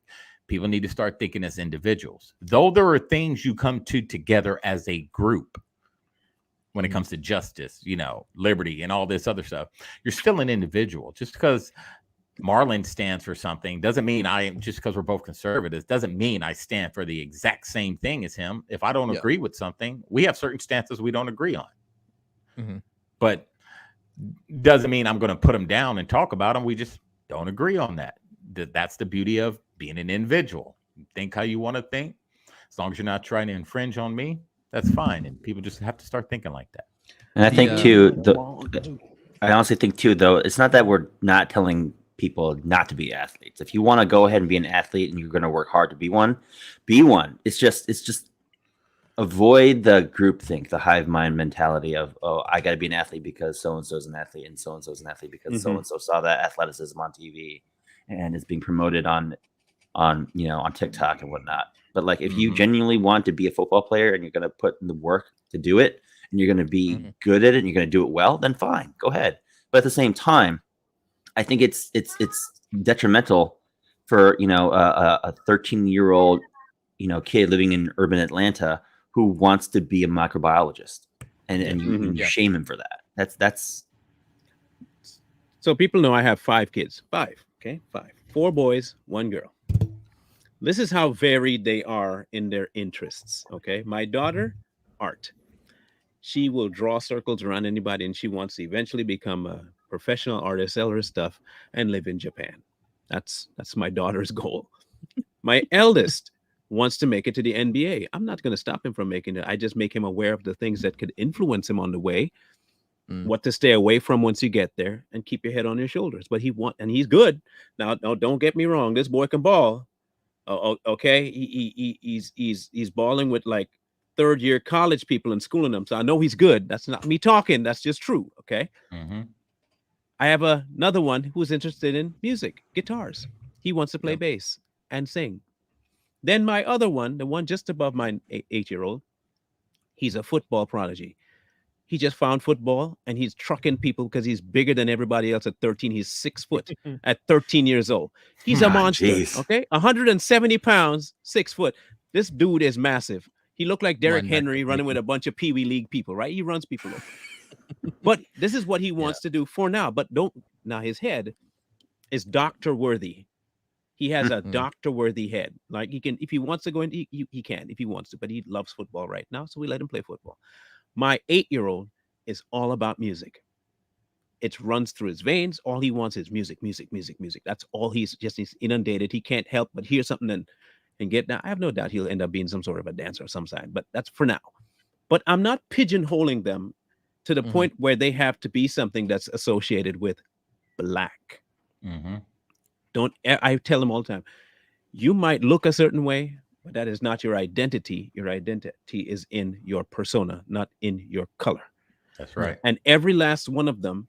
People need to start thinking as individuals. Though there are things you come to together as a group when it comes to justice, you know, liberty and all this other stuff, you're still an individual. Just because Marlon stands for something doesn't mean just because we're both conservatives, doesn't mean I stand for the exact same thing as him. If I don't agree with something, we have certain stances we don't agree on. But doesn't mean I'm going to put them down and talk about them. We just don't agree on that. That's the beauty of being an individual. Think how you want to think. As long as you're not trying to infringe on me, that's fine. And people just have to start thinking like that. And I think too, I honestly think too, though, it's not that we're not telling people not to be athletes. If you want to go ahead and be an athlete and you're going to work hard to be one, be one. It's just avoid the groupthink, the hive mind mentality of, oh, I got to be an athlete because so-and-so's an athlete and so-and-so's an athlete because so-and-so saw that athleticism on TV and is being promoted on on TikTok and whatnot. But like, if you genuinely want to be a football player and you're going to put in the work to do it, and you're going to be good at it, and you're going to do it well, then fine, go ahead. But at the same time, I think it's detrimental for a 13-year-old kid living in urban Atlanta who wants to be a microbiologist, and you shame him for that. That's. So people know I have 5 kids. 5, okay, 5. 4 boys, 1 girl. This is how varied they are in their interests. Okay, my daughter, art. She will draw circles around anybody, and she wants to eventually become a professional artist, sell her stuff, and live in Japan. That's my daughter's goal. My eldest wants to make it to the NBA. I'm not going to stop him from making it. I just make him aware of the things that could influence him on the way, what to stay away from once you get there, and keep your head on your shoulders. But and he's good. Now, don't get me wrong. This boy can ball. Okay, he's balling with like 3rd-year college people and schooling them. So I know he's good. That's not me talking. That's just true. Okay. I have another one who's interested in music, guitars. He wants to play bass and sing. Then my other one, the one just above my 8-year-old, he's a football prodigy. He just found football, and he's trucking people because he's bigger than everybody else at 13. He's 6 foot at 13 years old. He's a monster. Geez. Okay, 170 pounds, 6 foot. This dude is massive. He looked like Derrick Henry running with a bunch of Pee Wee League people, right? He runs people over. But this is what he wants to do for now. But now his head is doctor worthy. He has a doctor worthy head. Like, he can, if he wants to go in, he can if he wants to, but he loves football right now. So we let him play football. My 8-year-old is all about music. It runs through his veins. All he wants is music, music, music, music. That's all. He's inundated. He can't help but hear something and get down. I have no doubt he'll end up being some sort of a dancer of some side, but that's for now. But I'm not pigeonholing them to the point where they have to be something that's associated with black. I tell them all the time, you might look a certain way, but that is not your identity. Your identity is in your persona, not in your color. That's right. And every last one of them,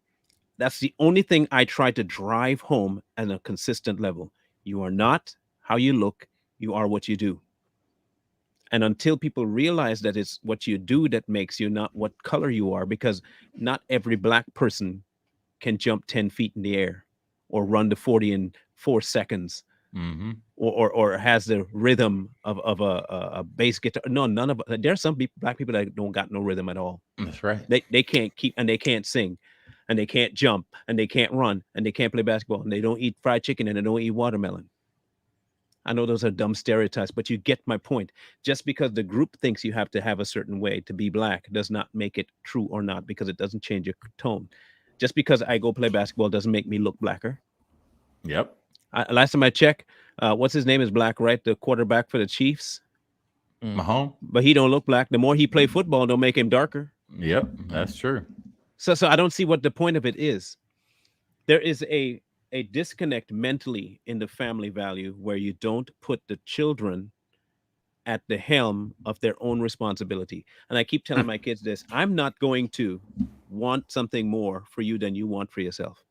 that's the only thing I try to drive home at a consistent level. You are not how you look, you are what you do. And until people realize that it's what you do that makes you, not what color you are, because not every black person can jump 10 feet in the air or run to 40 in 4 seconds. Or has the rhythm of a bass guitar. No, none of there are some black people that don't got no rhythm at all. That's right. They can't keep, and they can't sing, and they can't jump, and they can't run, and they can't play basketball, and they don't eat fried chicken, and they don't eat watermelon. I know those are dumb stereotypes, but you get my point. Just because the group thinks you have to have a certain way to be black does not make it true or not, because it doesn't change your tone. Just because I go play basketball doesn't make me look blacker. Yep. Last time I checked, what's his name is black, right? The quarterback for the Chiefs. Mahomes. But he don't look black. The more he play football, don't make him darker. Yep, that's true. So I don't see what the point of it is. There is a disconnect mentally in the family value where you don't put the children at the helm of their own responsibility. And I keep telling my kids this: I'm not going to want something more for you than you want for yourself.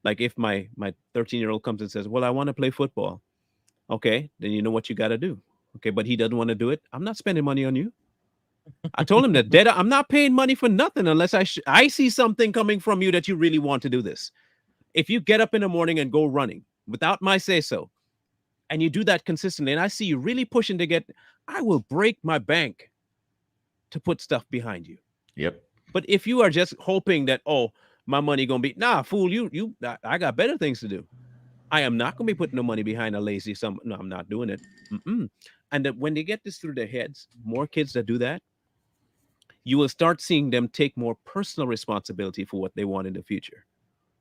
Like, if my 13-year-old comes and says, well, I want to play football. Okay, then you know what you got to do. Okay, but he doesn't want to do it. I'm not spending money on you. I told him that I'm not paying money for nothing unless I see something coming from you that you really want to do this. If you get up in the morning and go running without my say so, and you do that consistently, and I see you really pushing to I will break my bank to put stuff behind you. Yep. But if you are just hoping that, my money gonna be, nah, fool, I got better things to do. I am not gonna be putting no money behind a lazy no, I'm not doing it. And that when they get this through their heads, more kids that do that, you will start seeing them take more personal responsibility for what they want in the future.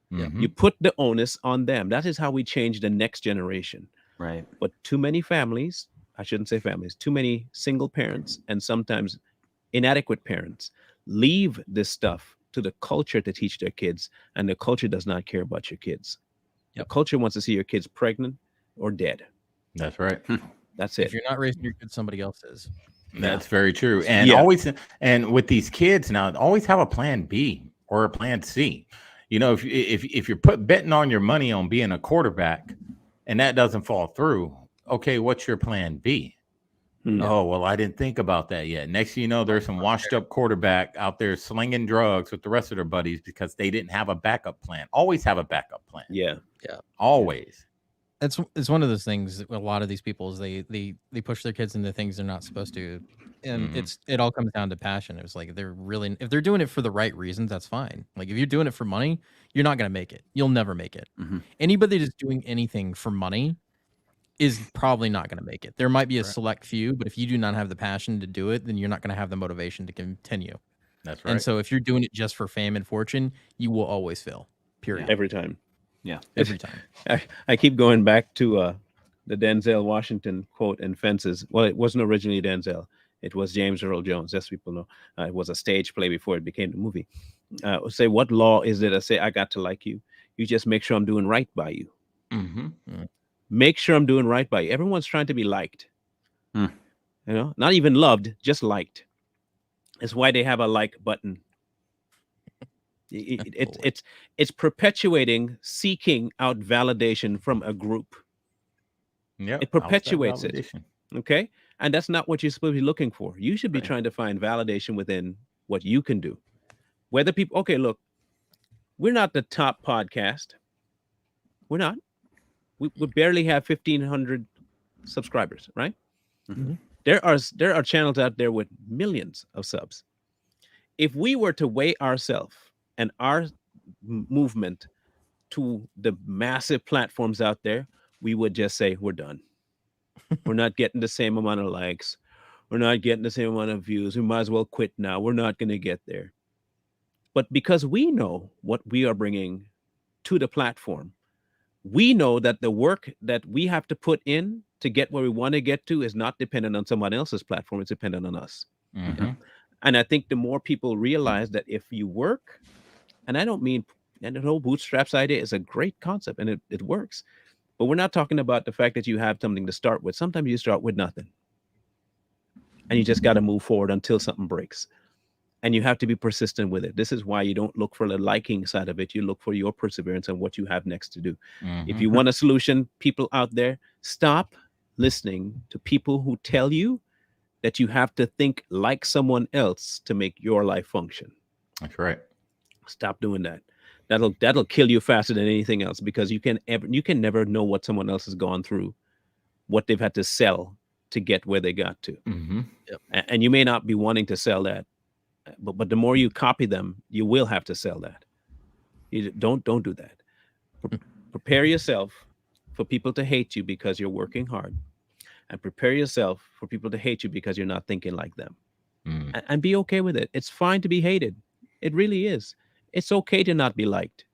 You put the onus on them. That is how we change the next generation. Right. But too many families, I shouldn't say families, too many single parents and sometimes inadequate parents leave this stuff to the culture to teach their kids, and the culture does not care about your kids. The culture wants to see your kids pregnant or dead. That's right. That's it. If you're not raising your kids, somebody else is. That's very true. And always, and with these kids now, always have a plan B or a plan C. You know, if you're betting on your money on being a quarterback and that doesn't fall through, okay, what's your plan B? Hmm. Oh, well, I didn't think about that yet. Next thing you know, there's some washed up quarterback out there slinging drugs with the rest of their buddies because they didn't have a backup plan. Always have a backup plan. Yeah. Always. It's one of those things. A lot of these people is they push their kids into things they're not supposed to, and it all comes down to passion. It was like if they're doing it for the right reasons, that's fine. Like if you're doing it for money, you're not gonna make it. You'll never make it. Anybody that's doing anything for money is probably not going to make it. There might be a select few, but if you do not have the passion to do it, then you're not going to have the motivation to continue. That's right. And so if you're doing it just for fame and fortune, you will always fail. Period. Every time. Yeah. Every time. I keep going back to the Denzel Washington quote in Fences. Well, it wasn't originally Denzel. It was James Earl Jones, as people know. It was a stage play before it became the movie. Say, what law is it? I say, I got to like you. You just make sure I'm doing right by you. Make sure I'm doing right by you. Everyone's trying to be liked. You know, not even loved, just liked. That's why they have a like button. It's perpetuating seeking out validation from a group. Yeah, it perpetuates it. Okay, and that's not what you're supposed to be looking for. You should be trying to find validation within what you can do. Whether people, okay, look, we're not the top podcast. We're not. We barely have 1,500 subscribers, right? There are channels out there with millions of subs. If we were to weigh ourselves and our movement to the massive platforms out there, we would just say we're done. We're not getting the same amount of likes. We're not getting the same amount of views. We might as well quit now. We're not going to get there. But because we know what we are bringing to the platform, we know that the work that we have to put in to get where we want to get to is not dependent on someone else's platform. It's dependent on us. And I think the more people realize that if you work, and I don't mean, and the whole bootstraps idea is a great concept and it works, but we're not talking about the fact that you have something to start with. Sometimes you start with nothing and you just got to move forward until something breaks. And you have to be persistent with it. This is why you don't look for the liking side of it. You look for your perseverance and what you have next to do. If you want a solution, people out there, stop listening to people who tell you that you have to think like someone else to make your life function. That's right. Stop doing that. That'll kill you faster than anything else, because you can never know what someone else has gone through, what they've had to sell to get where they got to. And you may not be wanting to sell that. But the more you copy them, you will have to sell that. You don't do that. Prepare yourself for people to hate you because you're working hard, and prepare yourself for people to hate you because you're not thinking like them. And be okay with it. It's fine to be hated. It really is. It's okay to not be liked.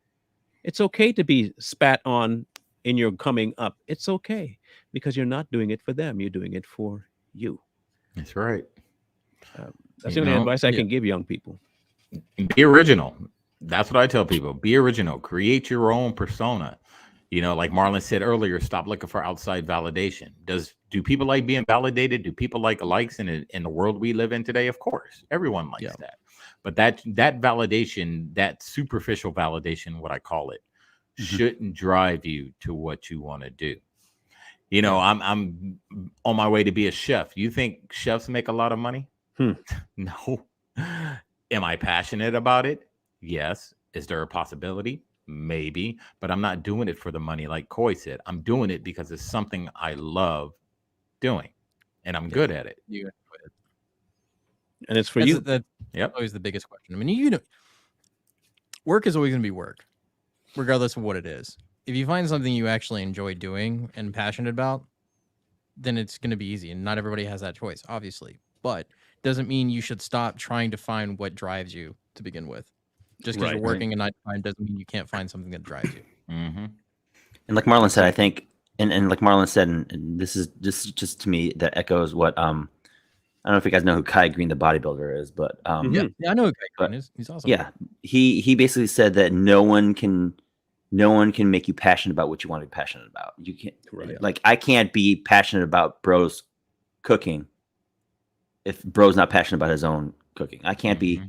It's okay to be spat on in your coming up. It's okay, because you're not doing it for them. You're doing it for you. That's right. That's the only advice I can give young people. Be original. That's what I tell people. Be original. Create your own persona. You know, like Marlon said earlier, stop looking for outside validation. Do people like being validated? Do people like likes in the world we live in today? Of course, everyone likes that. But that validation, that superficial validation, what I call it, shouldn't drive you to what you want to do. You know, I'm on my way to be a chef. You think chefs make a lot of money? No. Am I passionate about it? Yes. Is there a possibility? Maybe. But I'm not doing it for the money, like Coy said. I'm doing it because it's something I love doing, and I'm good at it. And it's for you. That's always the biggest question. I mean, you know, work is always going to be work, regardless of what it is. If you find something you actually enjoy doing and passionate about, then it's going to be easy. And not everybody has that choice, obviously. But doesn't mean you should stop trying to find what drives you to begin with. Just because you're working a 9 to 5 doesn't mean you can't find something that drives you. And like Marlon said, I think, and like Marlon said, and this is just to me that echoes what I don't know if you guys know who Kai Green, the bodybuilder, is, but I know who Kai Green is. He's awesome. Yeah, he basically said that no one can make you passionate about what you want to be passionate about. You can't, like, I can't be passionate about Bro's cooking if Bro's not passionate about his own cooking. I can't be,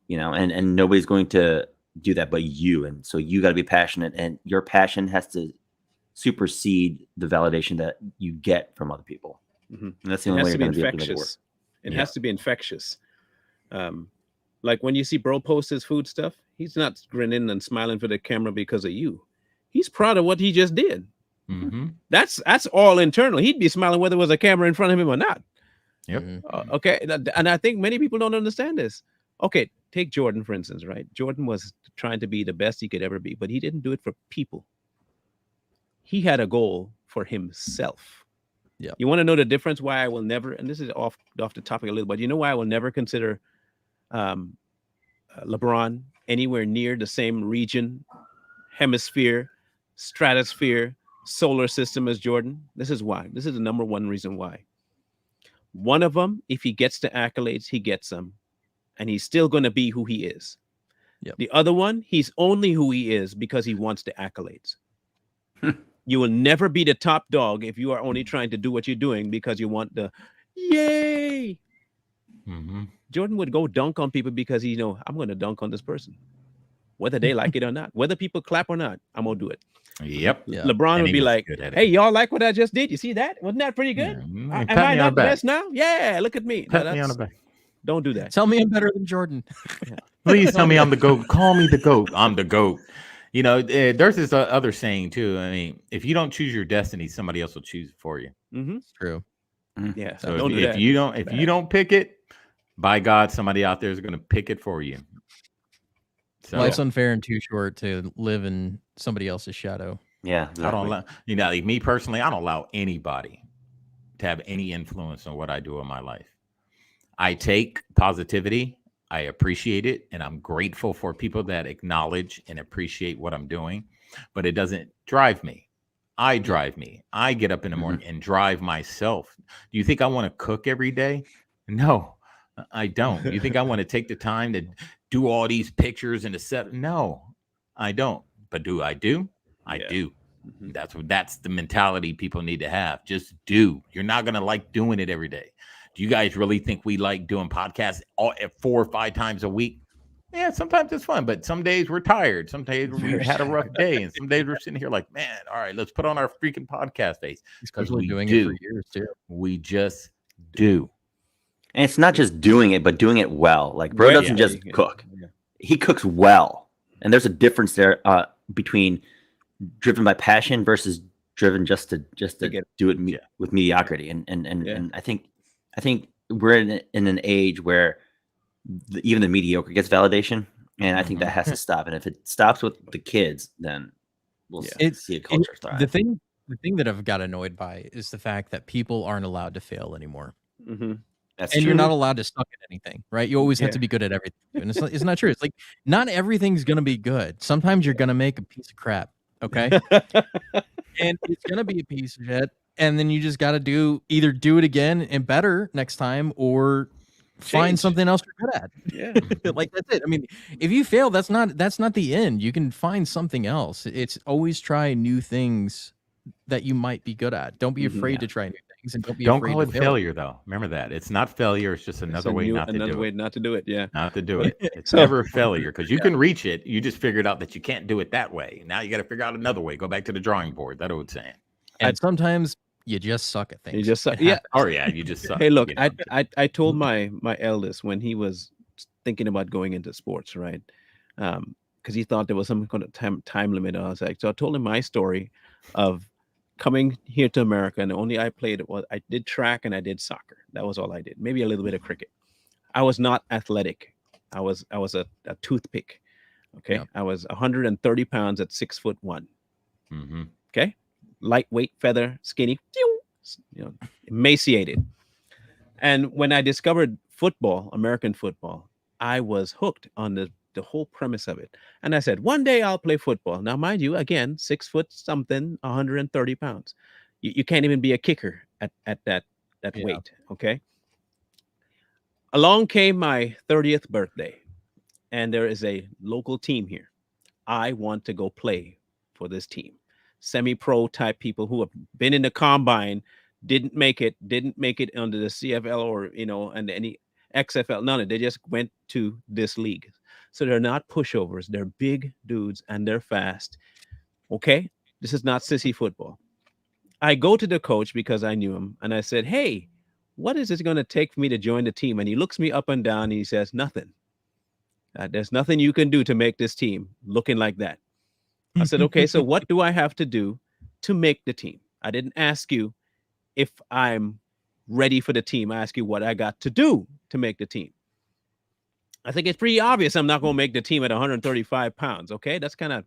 you know, and nobody's going to do that but you. And so you got to be passionate, and your passion has to supersede the validation that you get from other people. And that's the only way you're going to be able to make it work. It has to be infectious. Like when you see bro post his food stuff, he's not grinning and smiling for the camera because of you. He's proud of what he just did. That's all internal. He'd be smiling whether there was a camera in front of him or not. Yep. Okay. And I think many people don't understand this. Okay, take Jordan, for instance, right? Jordan was trying to be the best he could ever be, but he didn't do it for people. He had a goal for himself. Yeah. You want to know the difference why I will never, and this is off the topic a little, but you know why I will never consider LeBron anywhere near the same region, hemisphere, stratosphere, solar system as Jordan? This is why. This is the number one reason why. One of them, if he gets the accolades, he gets them, and he's still going to be who he is. Yep. The other one, he's only who he is because he wants the accolades. You will never be the top dog if you are only trying to do what you're doing because you want the yay. Jordan would go dunk on people because he know I'm going to dunk on this person, whether they like it or not, whether people clap or not. I'm gonna do it. Yep. Yeah. LeBron And would he be was like, good at it. "Hey, y'all like what I just did? You see that? Wasn't that pretty good? Yeah. Am Pat I me on not the back. blessed now? Yeah, look at me. Pat me on the back. Don't do that. Tell me I'm better than Jordan. Please tell me I'm the GOAT. Call me the GOAT. I'm the GOAT. You know, there's this other saying too. I mean, if you don't choose your destiny, somebody else will choose it for you. It's true. Yeah. So don't do if that. you don't pick it, by God, somebody out there is going to pick it for you. So Life's unfair and too short to live in somebody else's shadow. Yeah, I don't allow, like me personally, I don't allow anybody to have any influence on what I do in my life. I take positivity, I appreciate it, and I'm grateful for people that acknowledge and appreciate what I'm doing, but it doesn't drive me. I drive me. I get up in the morning and drive myself. Do you think I want to cook every day? No, I don't. You think I want to take the time to do all these pictures and to set? No, I don't. But do I do? I do. That's the mentality people need to have. Just do. You're not going to like doing it every day. Do you guys really think we like doing podcasts 4 or 5 times a week? Yeah, sometimes it's fun, but some days we're tired. Some days we've had a rough day, and some days we're sitting here like, man, all right, let's put on our freaking podcast face. Because we doing do. it for years too. We just do. And it's not just doing it, but doing it well. Like bro doesn't just cook; he cooks well, and there's a difference there between driven by passion versus driven just to do it with mediocrity. And I think we're in an age where even the mediocre gets validation, and I think that has to stop. And if it stops with the kids, then we'll see a culture thrive. The thing that I've got annoyed by is the fact that people aren't allowed to fail anymore. That's and true. you're not allowed to suck at anything, right? You always have to be good at everything. And it's not true. It's like not everything's gonna be good. Sometimes you're gonna make a piece of crap. Okay. And it's gonna be a piece of shit. And then you just gotta either do it again and better next time or find something else you're good at. Yeah. Like that's it. I mean, if you fail, that's not the end. You can find something else. It's always try new things that you might be good at. Don't be afraid to try new things, and don't call it failure though. Remember that. It's not failure, it's just another way not to do it. Yeah. Not to do it. It's never a failure because you can reach it. You just figured out that you can't do it that way. Now you got to figure out another way. Go back to the drawing board. That old saying. And sometimes you just suck at things. You just suck. Yeah. Or you just suck. Hey, look, you know? I told my eldest when he was thinking about going into sports, right? Because he thought there was some kind of time limit. I was like, so I told him my story of coming here to America, and the only I played was I did track and I did soccer. That was all I did. Maybe a little bit of cricket. I was not athletic. I was a toothpick. Okay, yep. I was 130 pounds at 6'1". Okay, lightweight, feather, skinny, emaciated. And when I discovered football, American football, I was hooked on the whole premise of it. And I said, one day I'll play football. Now, mind you, again, 6 foot something, 130 pounds. You can't even be a kicker at that weight. Okay. Along came my 30th birthday, and there is a local team here. I want to go play for this team. Semi-pro type people who have been in the combine, didn't make it under the CFL or, and any XFL, none of it. They just went to this league. So they're not pushovers. They're big dudes and they're fast. Okay. This is not sissy football. I go to the coach because I knew him, and I said, "Hey, what is it going to take for me to join the team?" And he looks me up and down and he says, "Nothing. There's nothing you can do to make this team looking like that." I said, "Okay, so what do I have to do to make the team?" I didn't ask you if I'm ready for the team. I ask you what I got to do to make the team. I think it's pretty obvious I'm not going to make the team at 135 pounds. Okay, that's kind of,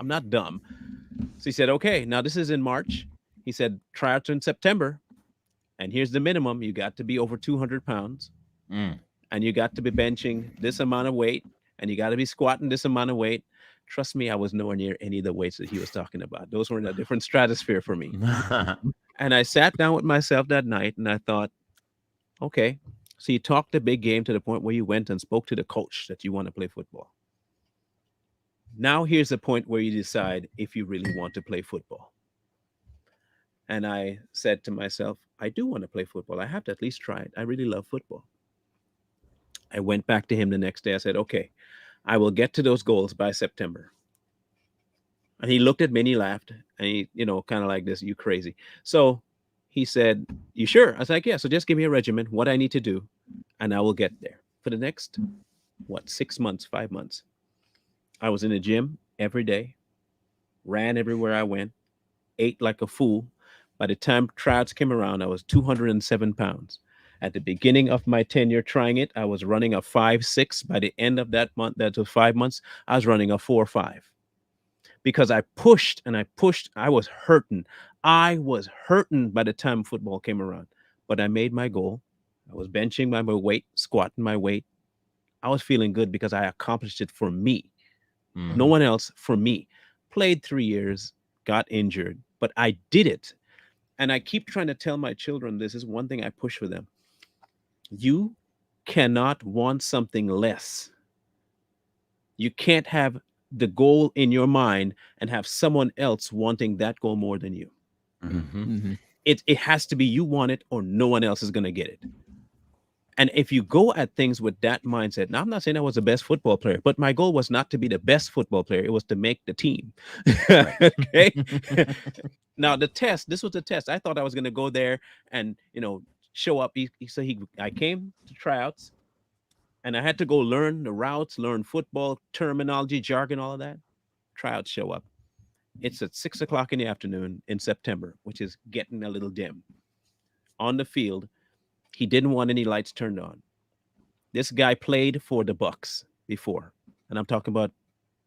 I'm not dumb. So he said, "Okay, now this is in March." He said, "Tryouts in September. And here's the minimum. You got to be over 200 pounds. And you got to be benching this amount of weight. And you got to be squatting this amount of weight." Trust me, I was nowhere near any of the weights that he was talking about. Those were in a different stratosphere for me. And I sat down with myself that night and I thought, okay, so you talked a big game to the point where you went and spoke to the coach that you want to play football. Now here's the point where you decide if you really want to play football. And I said to myself, I do want to play football. I have to at least try it. I really love football. I went back to him the next day. I said, okay, I will get to those goals by September. And he looked at me and he laughed. And he, kind of like this, "You crazy." So he said, "You sure?" I was like, "Yeah, so just give me a regimen, what I need to do, and I will get there." For the next, 6 months, 5 months, I was in the gym every day, ran everywhere I went, ate like a fool. By the time tryouts came around, I was 207 pounds. At the beginning of my tenure trying it, I was running a 5.6. By the end of that month, that was 5 months, I was running a 4.5. Because I pushed and I pushed. I was hurting. I was hurting by the time football came around. But I made my goal. I was benching my weight, squatting my weight. I was feeling good because I accomplished it for me. No one else, for me. Played 3 years, got injured, but I did it. And I keep trying to tell my children, this is one thing I push for them. You cannot want something less. You can't have the goal in your mind and have someone else wanting that goal more than you. It has to be you want it or no one else is going to get it. And if you go at things with that mindset, now I'm not saying I was the best football player, but my goal was not to be the best football player. It was to make the team. Okay. Now this was the test. I thought I was going to go there and, show up. I came to tryouts and I had to go learn the routes, learn football terminology, jargon, all of that. Tryouts show up. It's at 6:00 in the afternoon in September, which is getting a little dim. On the field, he didn't want any lights turned on. This guy played for the Bucks before, and I'm talking about,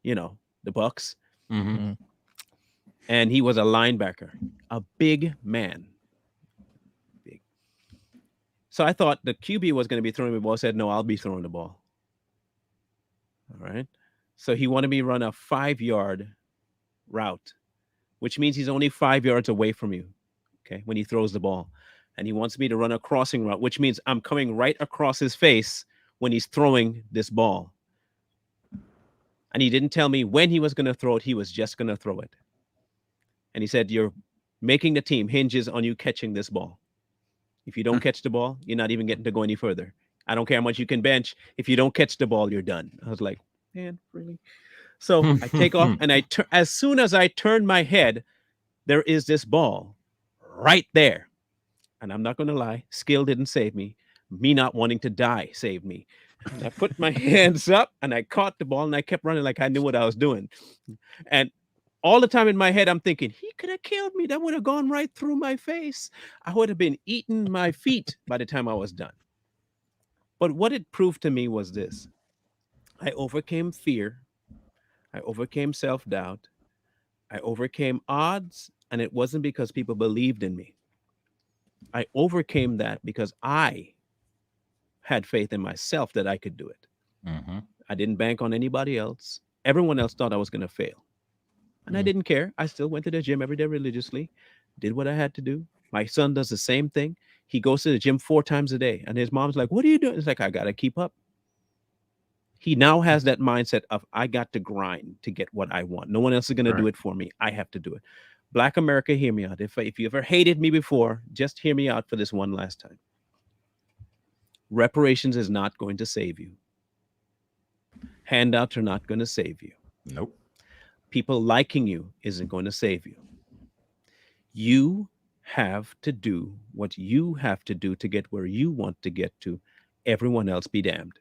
the Bucks. And he was a linebacker, a big man. Big. So I thought the QB was going to be throwing the ball. I said, "No, I'll be throwing the ball." All right. So he wanted me to run a 5-yard route, which means he's only 5 yards away from you. Okay. When he throws the ball. And he wants me to run a crossing route, which means I'm coming right across his face when he's throwing this ball. And he didn't tell me when he was going to throw it. He was just going to throw it. And he said, "You're making the team hinges on you catching this ball. If you don't catch the ball, you're not even getting to go any further. I don't care how much you can bench. If you don't catch the ball, you're done." I was like, man, really? So I take off and as soon as I turn my head, there is this ball right there. And I'm not going to lie, skill didn't save me. Me not wanting to die saved me. And I put my hands up and I caught the ball and I kept running like I knew what I was doing. And all the time in my head, I'm thinking, he could have killed me. That would have gone right through my face. I would have been eating my feet by the time I was done. But what it proved to me was this. I overcame fear. I overcame self-doubt. I overcame odds. And it wasn't because people believed in me. I overcame that because I had faith in myself that I could do it. I didn't bank on anybody else. Everyone else thought I was going to fail. And I didn't care. I still went to the gym every day religiously, did what I had to do. My son does the same thing. He goes to the gym 4 times a day. And his mom's like, "What are you doing?" It's like, I got to keep up. He now has that mindset of, I got to grind to get what I want. No one else is going to do it for me. I have to do it. Black America, hear me out. If you ever hated me before, just hear me out for this one last time. Reparations is not going to save you. Handouts are not going to save you. Nope. People liking you isn't going to save you. You have to do what you have to do to get where you want to get to. Everyone else be damned.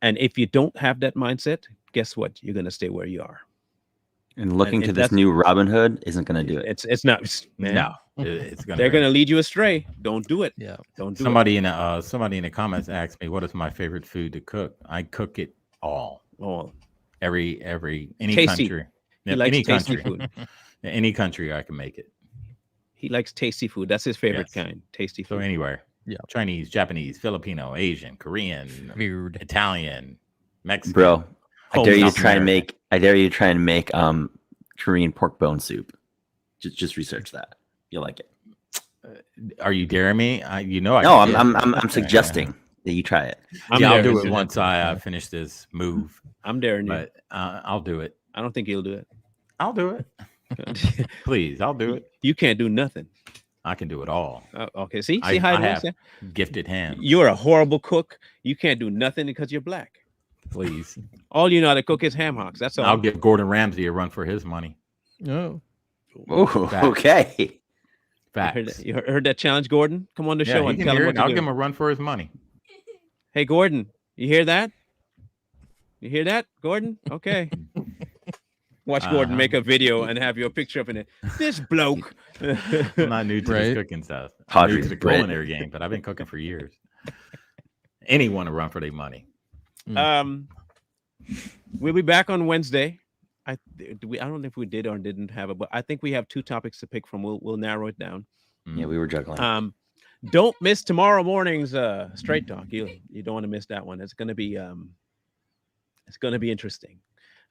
And if you don't have that mindset, guess what? You're going to stay where you are. And looking to and this that's new Robin Hood isn't going to do it. it's not, man. No, it's gonna. They're going to lead you astray. Don't do it. Yeah. Don't do Somebody in the comments asked me, "What is my favorite food to cook?" I cook it all. it. Oh, Any Tasty. country. He Yep, likes any tasty country. food. Any country I can make it. He likes tasty food. That's his favorite Yes. kind. Tasty So food. anywhere. Yeah. Chinese, Japanese, Filipino, Asian, Korean, Weird. Italian, Mexican. Bro, I dare you to South try and America. make Korean pork bone soup. Just research that. You'll like it. Are you daring me? I No, can do it. I'm suggesting that you try it. I'm I'll daring do it you. once I finish this move. I'm daring you. But I'll do it. I don't think he'll do I'll do it. it. Please, I'll do it. You can't do nothing. I can do it all. Okay, see I how it have is? gifted hands. You're a horrible cook. You can't do nothing because you're black. Please. All you know how to cook is ham hocks. That's all. I'll give Gordon Ramsay a run for his money. Oh. Oh, Facts. okay. You heard, Facts. that, you heard that challenge, Gordon? Come on the Yeah, show he and can tell him hear what it. to I'll do. give him a run for his money. Hey, Gordon, you hear that? You hear that, Gordon? Okay. Watch Gordon make a video and have your picture up in it. This bloke. I'm not new to Right. this cooking stuff. I'm new Padres to the bread. culinary game, but I've been cooking for years. Anyone to run for their money. We'll be back on Wednesday. I don't know if we did or didn't have it, but I think we have 2 topics to pick from. We'll narrow it down. Yeah, we were juggling. Don't miss tomorrow morning's Straight Talk. You don't want to miss that one. It's gonna be interesting.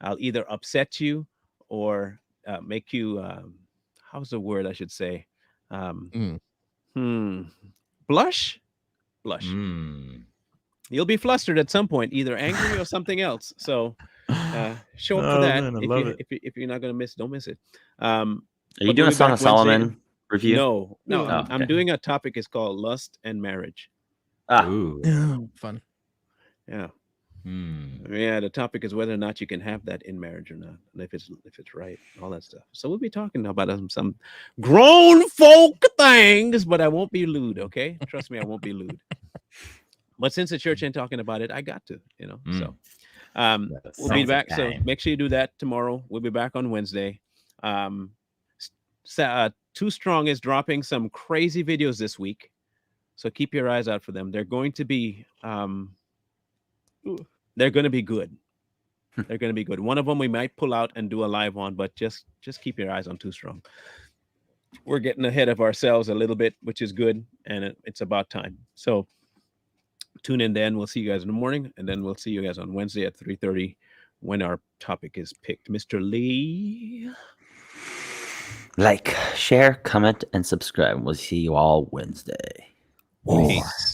I'll either upset you or make you how's the word I should say? Blush? Blush. You'll be flustered at some point, either angry or something else. So show up for that. Man, I love it. If you're not gonna miss, don't miss it. Are you but doing we'll a be Song back of Solomon review? No. Oh, I'm okay. doing a topic. It's called lust and marriage. Ooh. Fun. Yeah. Hmm. Yeah, the topic is whether or not you can have that in marriage or not, and if it's right, all that stuff. So we'll be talking about some grown folk things, but I won't be lewd. Okay, trust me, I won't be lewd. But since the church ain't talking about it, I got to, So we'll be back. So make sure you do that tomorrow. We'll be back on Wednesday. Too Strong is dropping some crazy videos this week, so keep your eyes out for them. They're going to be good. They're going to be good. One of them we might pull out and do a live on, but just keep your eyes on Too Strong. We're getting ahead of ourselves a little bit, which is good, and it's about time. So tune in then. We'll see you guys in the morning, and then we'll see you guys on Wednesday at 3:30 when our topic is picked. Mr. Lee. Like, share, comment, and subscribe. We'll see you all Wednesday. Peace.